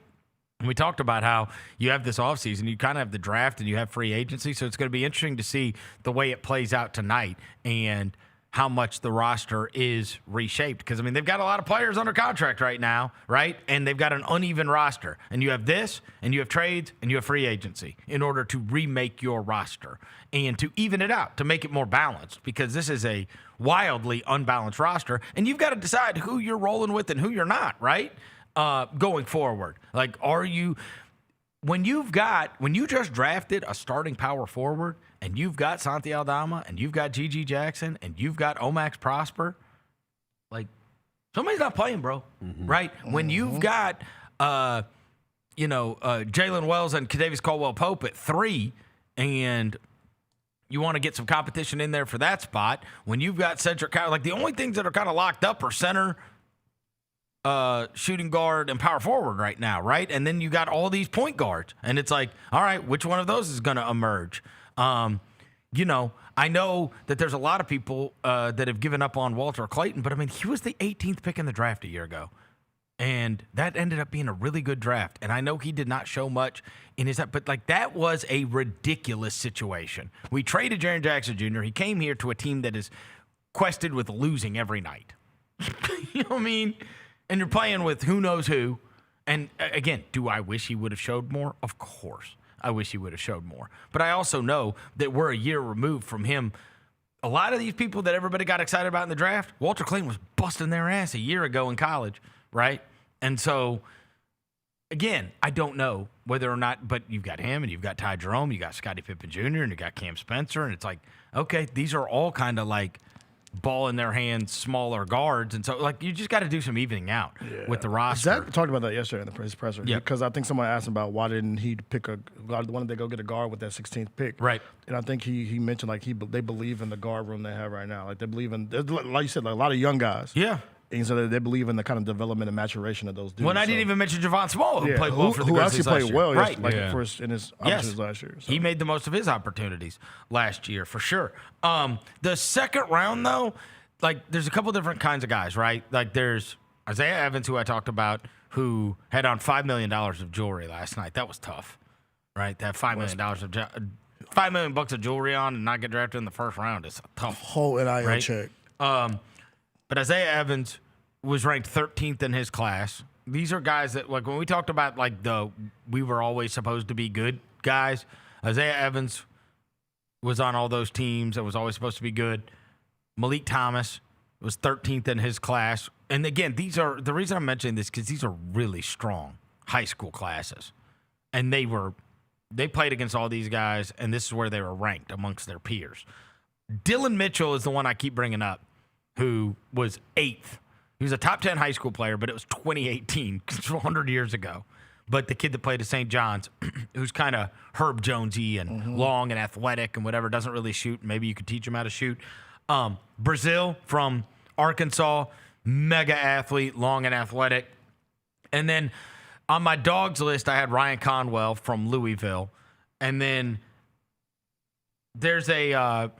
And we talked about how you have this offseason, you kind of have the draft and you have free agency. So it's going to be interesting to see the way it plays out tonight and how much the roster is reshaped. Because, I mean, they've got a lot of players under contract right now, right? And they've got an uneven roster. And you have this, and you have trades, and you have free agency in order to remake your roster and to even it out, to make it more balanced, because this is a wildly unbalanced roster. And you've got to decide who you're rolling with and who you're not, right? Going forward. Like, are you... When you just drafted a starting power forward and you've got Santi Aldama and you've got Gigi Jackson and you've got Omax Prosper, like, somebody's not playing, bro, right? When you've got, Jalen Wells and Kadavius Caldwell-Pope at 3 and you want to get some competition in there for that spot, when you've got Cedric, like, the only things that are kind of locked up are center, shooting guard, and power forward right now, right? And then you got all these point guards, and it's like, all right, which one of those is going to emerge? I know that there's a lot of people that have given up on Walter Clayton, but I mean, he was the 18th pick in the draft a year ago, and that ended up being a really good draft. And I know he did not show much in his, but like, that was a ridiculous situation. We traded Jaren Jackson Jr. He came here to a team that is quested with losing every night. You know what I mean? And you're playing with who knows who. And again, do I wish he would have showed more? Of course. I wish he would have showed more. But I also know that we're a year removed from him. A lot of these people that everybody got excited about in the draft, Walter Clayton was busting their ass a year ago in college, right? And so, again, I don't know whether or not, but you've got him and you've got Ty Jerome, you got Scottie Pippen Jr., and you got Cam Spencer. And it's like, okay, these are all kind of like ball in their hands, smaller guards. And so, like, you just got to do some evening out with the roster. Zach talked about that yesterday in the press presser. Yeah. Because I think someone asked him about why didn't he pick why didn't they go get a guard with that 16th pick? Right. And I think he mentioned, like, they believe in the guard room they have right now. Like, they believe in, like you said, like, a lot of young guys. Yeah. And so they believe in the kind of development and maturation of those dudes. When I didn't even mention Javon Small, who played well for the Grizzlies actually played well, right? First in his opportunities last year. So. He made the most of his opportunities last year for sure. The second round, though, like, there's a couple different kinds of guys, right? Like, there's Isaiah Evans, who I talked about, who had on $5 million of jewelry last night. That was tough, right? That $5 million $5 million bucks of jewelry on and not get drafted in the first round is a tough. Whole NIL check. But Isaiah Evans was ranked 13th in his class. These are guys that, like, when we talked about, like, we were always supposed to be good guys, Isaiah Evans was on all those teams and was always supposed to be good. Malik Thomas was 13th in his class. And again, the reason I'm mentioning this, because these are really strong high school classes. And they played against all these guys, and this is where they were ranked amongst their peers. Dylan Mitchell is the one I keep bringing up, who was 8th. He was a top 10 high school player, but it was 2018, 100 years ago. But the kid that played at St. John's, who's kind of Herb Jonesy and long and athletic and whatever, doesn't really shoot. Maybe you could teach him how to shoot. Brazil from Arkansas, mega athlete, long and athletic. And then on my dogs list, I had Ryan Conwell from Louisville. And then there's a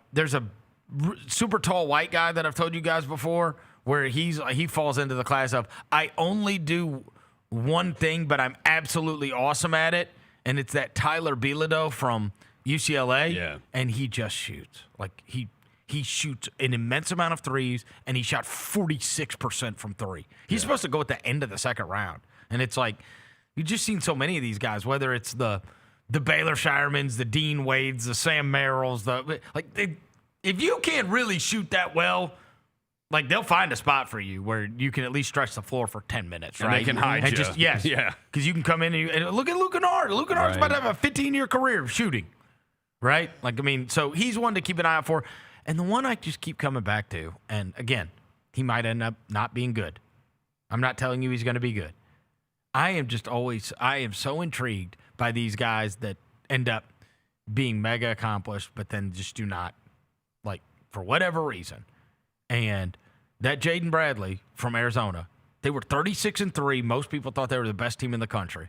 super tall white guy that I've told you guys before, where he falls into the class of, I only do one thing, but I'm absolutely awesome at it. And it's that Tyler Bilodeau from UCLA. Yeah. And he just shoots. Like, he shoots an immense amount of threes, and he shot 46% from 3. He's supposed to go at the end of the second round. And it's like, you've just seen so many of these guys, whether it's the Baylor Shiremans, the Dean Wades, the Sam Merrills, if you can't really shoot that well, like, they'll find a spot for you where you can at least stretch the floor for 10 minutes, right? And they can hide you. Yes. Yeah. Because you can come in and look at Luke Kennard. Luke Kennard's about to have a 15-year career of shooting, right? Like, I mean, so he's one to keep an eye out for. And the one I just keep coming back to, and again, he might end up not being good. I'm not telling you he's going to be good. I am so intrigued by these guys that end up being mega accomplished, but then just do not, like, for whatever reason. And that Jaden Bradley from Arizona, they were 36-3. Most people thought they were the best team in the country.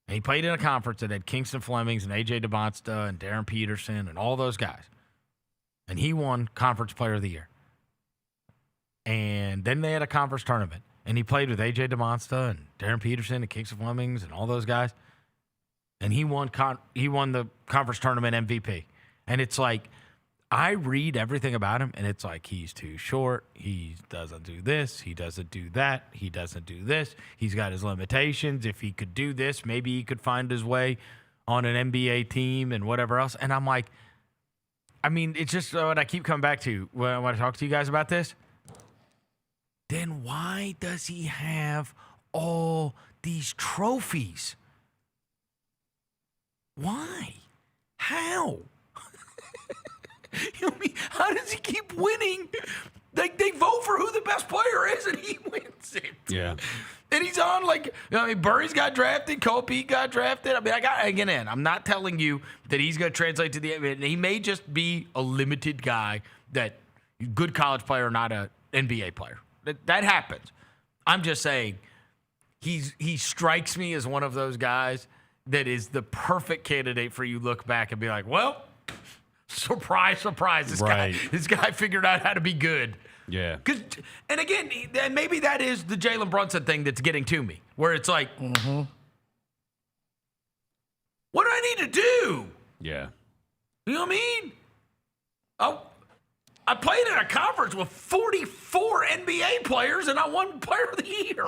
And he played in a conference that had Kingston Flemings and A.J. DeBonsta and Darren Peterson and all those guys. And he won Conference Player of the Year. And then they had a conference tournament. And he played with A.J. DeMonsta and Darren Peterson and Kingston Flemings and all those guys. And he won the conference tournament MVP. And it's like, I read everything about him, and it's like he's too short. He doesn't do this. He doesn't do that. He doesn't do this. He's got his limitations. If he could do this, maybe he could find his way on an NBA team and whatever else. And I'm like, I mean, it's just what I keep coming back to when I talk to you guys about this. Then why does he have all these trophies? Why? How? You know what I mean? How does he keep winning? Like, they vote for who the best player is, and he wins it. Yeah. And he's on, like, I mean, Burry's got drafted, Kobe got drafted. I mean, I'm not telling you that he's going to translate to the NBA. He may just be a limited guy that good college player, not an NBA player. That happens. I'm just saying he strikes me as one of those guys that is the perfect candidate for you look back and be like, well, surprise, surprise. This guy figured out how to be good. Yeah. And again, maybe that is the Jalen Brunson thing that's getting to me, where it's like, what do I need to do? Yeah. You know what I mean? I played in a conference with 44 NBA players, and I won Player of the Year.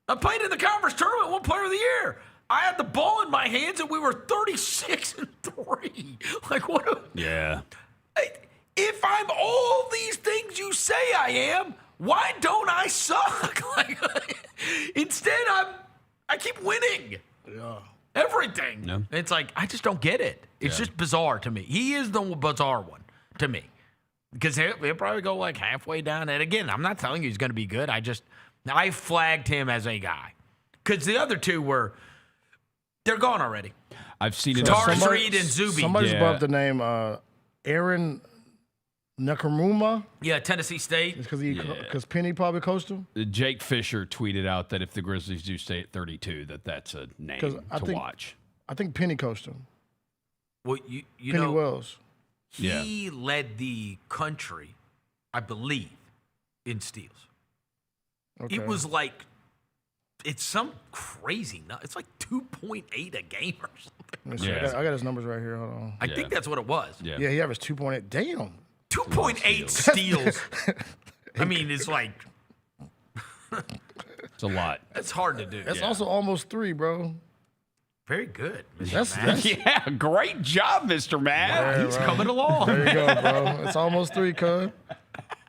I played in the conference tournament, won Player of the Year. I had the ball in my hands, and we were 36-3. Like, what? Yeah. If I'm all these things you say I am, why don't I suck? Like, instead, I keep winning. Yeah. Everything. No. It's like, I just don't get it. It's just bizarre to me. He is the bizarre one to me. Because he'll probably go like halfway down. And again, I'm not telling you he's going to be good. I flagged him as a guy. Because the other two they're gone already. I've seen it. Tariq Reed and Zuby. Somebody's brought up the name Aaron Nakamura. Yeah, Tennessee State. Because Penny probably coached him. Jake Fisher tweeted out that if the Grizzlies do stay at 32, that's a name to watch. I think Penny coached him. Well, you Penny know, Wells. He led the country, I believe, in steals. Okay. It was like, it's some crazy it's like 2.8 a game or something. Yeah. I got his numbers right here. Hold on. I think that's what it was. Yeah, he averaged 2.8. Damn. 2.8 steals. I mean, it's like, it's a lot. It's hard to do. That's also almost 3, bro. Very good. Yeah, great job, Mr. Matt. He's coming along. There you go, bro. It's almost 3, cuz.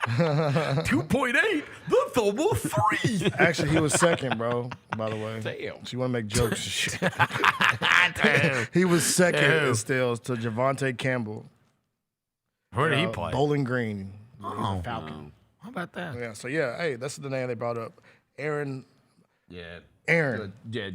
2.8. That's almost 3. Actually, he was second, bro, by the way. Damn. So you want to make jokes and shit. He was second in steals to Javonte Campbell. Where did he play? Bowling Green. Oh, Falcon. no. How about that? Yeah, so hey, that's the name they brought up. Aaron. Yeah. Aaron. You're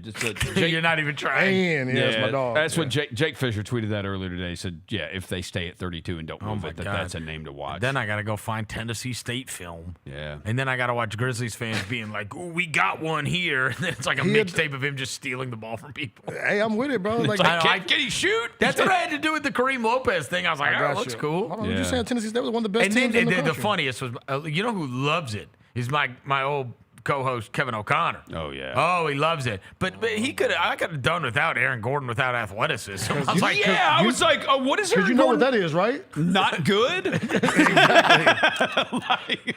not even trying. Ian, that's my dog. That's what Jake Fisher tweeted that earlier today. He said, if they stay at 32 and don't move it, that's a name to watch. Then I got to go find Tennessee State film. Yeah. And then I got to watch Grizzlies fans being like, ooh, we got one here. And then it's like a mixtape of him just stealing the ball from people. Hey, I'm with it, bro. Like, can he shoot? That's what I had to do with the Karim Lopez thing. I was like, it looks cool. Hold on, you saying Tennessee State was one of the best teams in the country. The funniest was, you know who loves it? Is my old co-host Kevin O'Connor. Oh yeah. Oh, he loves it. But I could have done without Aaron Gordon without athleticism. I was like, what is Aaron you know Gordon? what that is, right? Not good.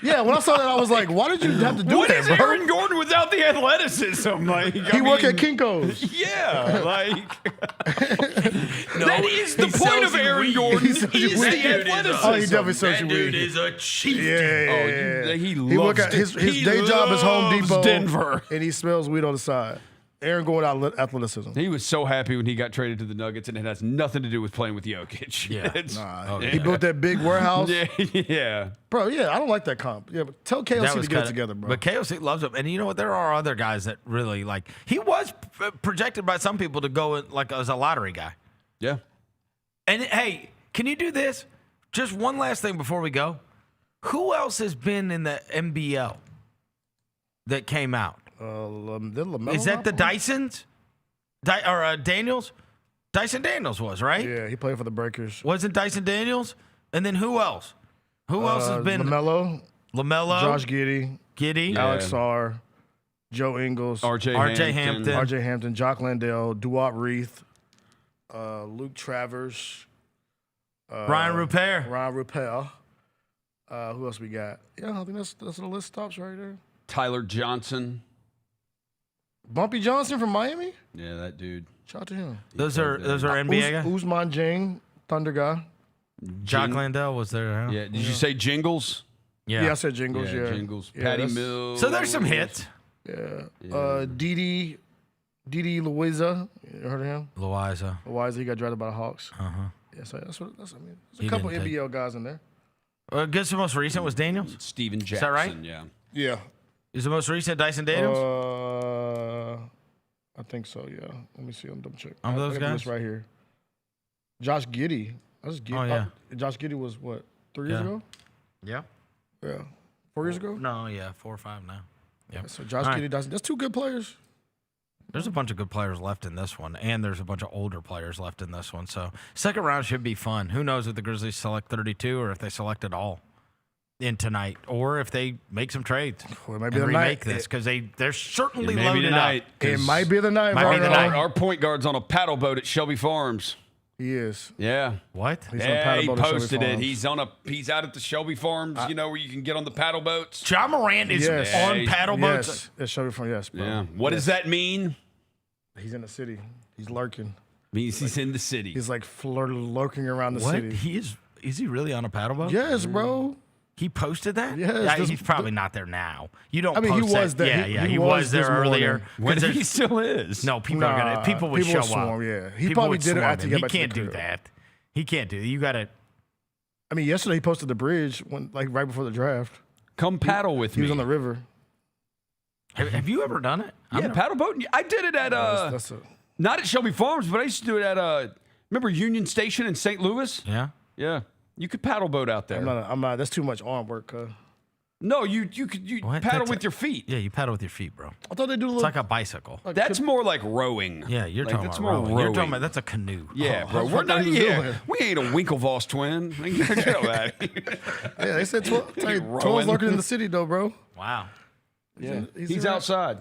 Yeah, when I saw that, I was like, why did you have to do what that, is bro? Aaron Gordon without the athleticism? Like he work at Kinko's. Yeah, like that is the point of Aaron Gordon. Is the athleticism. Oh, he definitely sells you weed. That dude is a cheat. Yeah. He He loves work at his day job is Home Depot, Denver, and he smells weed on the side. Aaron Gordon out athleticism. He was so happy when he got traded to the Nuggets, and it has nothing to do with playing with Jokic. Yeah, He built that big warehouse. Yeah. Bro, I don't like that comp. Yeah, but tell KOC to get it together, bro. But KOC loves him, and you know what? There are other guys that really like. He was projected by some people to go like as a lottery guy. Yeah. And hey, can you do this? Just one last thing before we go. Who else has been in the NBL that came out? Is that the Dysons? Daniels? Dyson Daniels was, right? Yeah, he played for the Breakers. Wasn't Dyson Daniels? And then who else? Who else has been? LaMelo, Josh Josh Giddey, Alex Sarr, Joe Ingles, RJ Hampton, Jock Landale, Duarte Reith, Luke Travers. Ryan Rupert. Ryan Rupert. Who else we got? Yeah, I think that's the list stops right there. Tyler Johnson. Bumpy Johnson from Miami? Yeah, that dude. Shout out to him. Those are NBA guys? Usman Jane, Thunder guy. Jock Landell was there. Huh? Yeah. Did you say Jingles? Yeah, I said Jingles. Yeah, Jingles. Yeah, Patty Mills. So there's some hits. Yeah. Didi Louisa. You heard of him? Louisa. He got drafted by the Hawks. Uh-huh. Yeah, so that's what I mean. There's He a couple didn't take- NBL guys in there. I guess the most recent was Daniels. Steven Jackson. Is that right? Yeah. Yeah. Is the most recent Dyson Daniels? I think so. Yeah. Let me see. I'm double check. Of those I got guys? this right here. Josh Giddey. That's Giddey. Oh, yeah. Josh Giddey was what? 3 years ago? Yeah. Yeah. 4 years ago? No, yeah, 4 or 5 now. Yeah. So Josh All Giddey, right. that's 2 good players. There's a bunch of good players left in this one, and there's a bunch of older players left in this one. So second round should be fun. Who knows if the Grizzlies select 32 or if they select it all in tonight, or if they make some trades Well, it might and be the remake night. this because they're certainly It may be loaded tonight, up. It might be the night. Might be the Vernon. night. Our point guard's on a paddle boat at Shelby Farms. He is. Yeah. What? He's on a Yeah, paddle he boat at Shelby posted it. Farms. He's out at the Shelby Farms, you know, where you can get on the paddle boats. Ja Morant is Yes. on paddle boats. Yes. At Shelby Farms, yes, bro. Yeah. What does that mean? He's in the city. He's lurking. Means he's in the city. He's like lurking around the What? city. Is he really on a paddle boat? Yes, bro. He posted that? Yes, Yeah, this- he's probably not there now. You don't I mean, he post was that. there. Yeah, He he was was there this earlier. morning. 'Cause What if there's- he still is? No, people are gonna. People would show swarm, up. yeah. He People probably would did it swarm after he him. got back to can't the do crib. that. He can't do that. You got to. I mean, yesterday he posted the bridge right before the draft. Come paddle with He me. was on the river. Have you ever done it? Yeah, paddle boat. I did it at That's not at Shelby Farms, but I used to do it at remember Union Station in St. Louis? Yeah. Yeah. You could paddle boat out there. I'm not. That's too much arm work. No, you could What? paddle That's with your feet. Yeah, you paddle with your feet, bro. I thought they do a It's little. like a bicycle. That's more like rowing. Yeah, you're Like, talking that's about more rowing. You're talking rowing. about that's a canoe. Yeah, Oh, bro. I We're thought not. he was Yeah, doing. we ain't a Winklevoss twin. Yeah, they said 12. Hey, Rowing. 12's lurking in the city though, bro. Wow. Yeah, He's he's around. outside.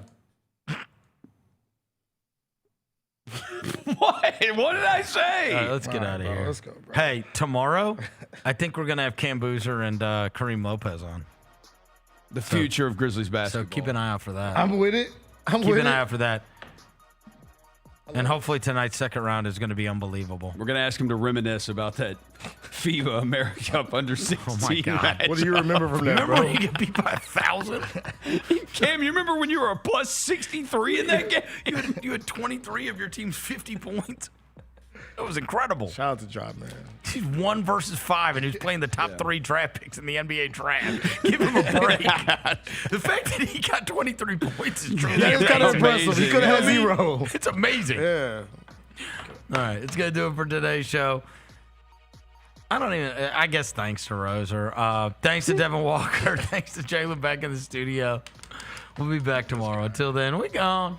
What? What did I say? All right, let's get out of bro, here. let's go, bro. Hey, tomorrow, I think we're gonna have Cam Boozer and Karim Lopez on. The future of Grizzlies basketball. So keep an eye out for that. I'm with it. Keep an eye out for that. And hopefully tonight's second round is going to be unbelievable. We're going to ask him to reminisce about that FIBA America Cup under 16 Oh my God. match. What do you remember from that, Remember bro? when you get beat by 1,000? Cam, you remember when you were a plus 63 in that game? You had 23 of your team's 50 points. That was incredible. Shout out to Job, man. He's 1 versus 5, and he's playing the top 3 draft picks in the NBA draft. Give him a break. The fact that he got 23 points is truly That is kind of amazing. impressive. He could have had You know what I mean? 0. It's amazing. Yeah. All right, it's going to do it for today's show. I guess thanks to Roser. Thanks to Devin Walker. Thanks to Jaylon back in the studio. We'll be back tomorrow. Until then, we gone.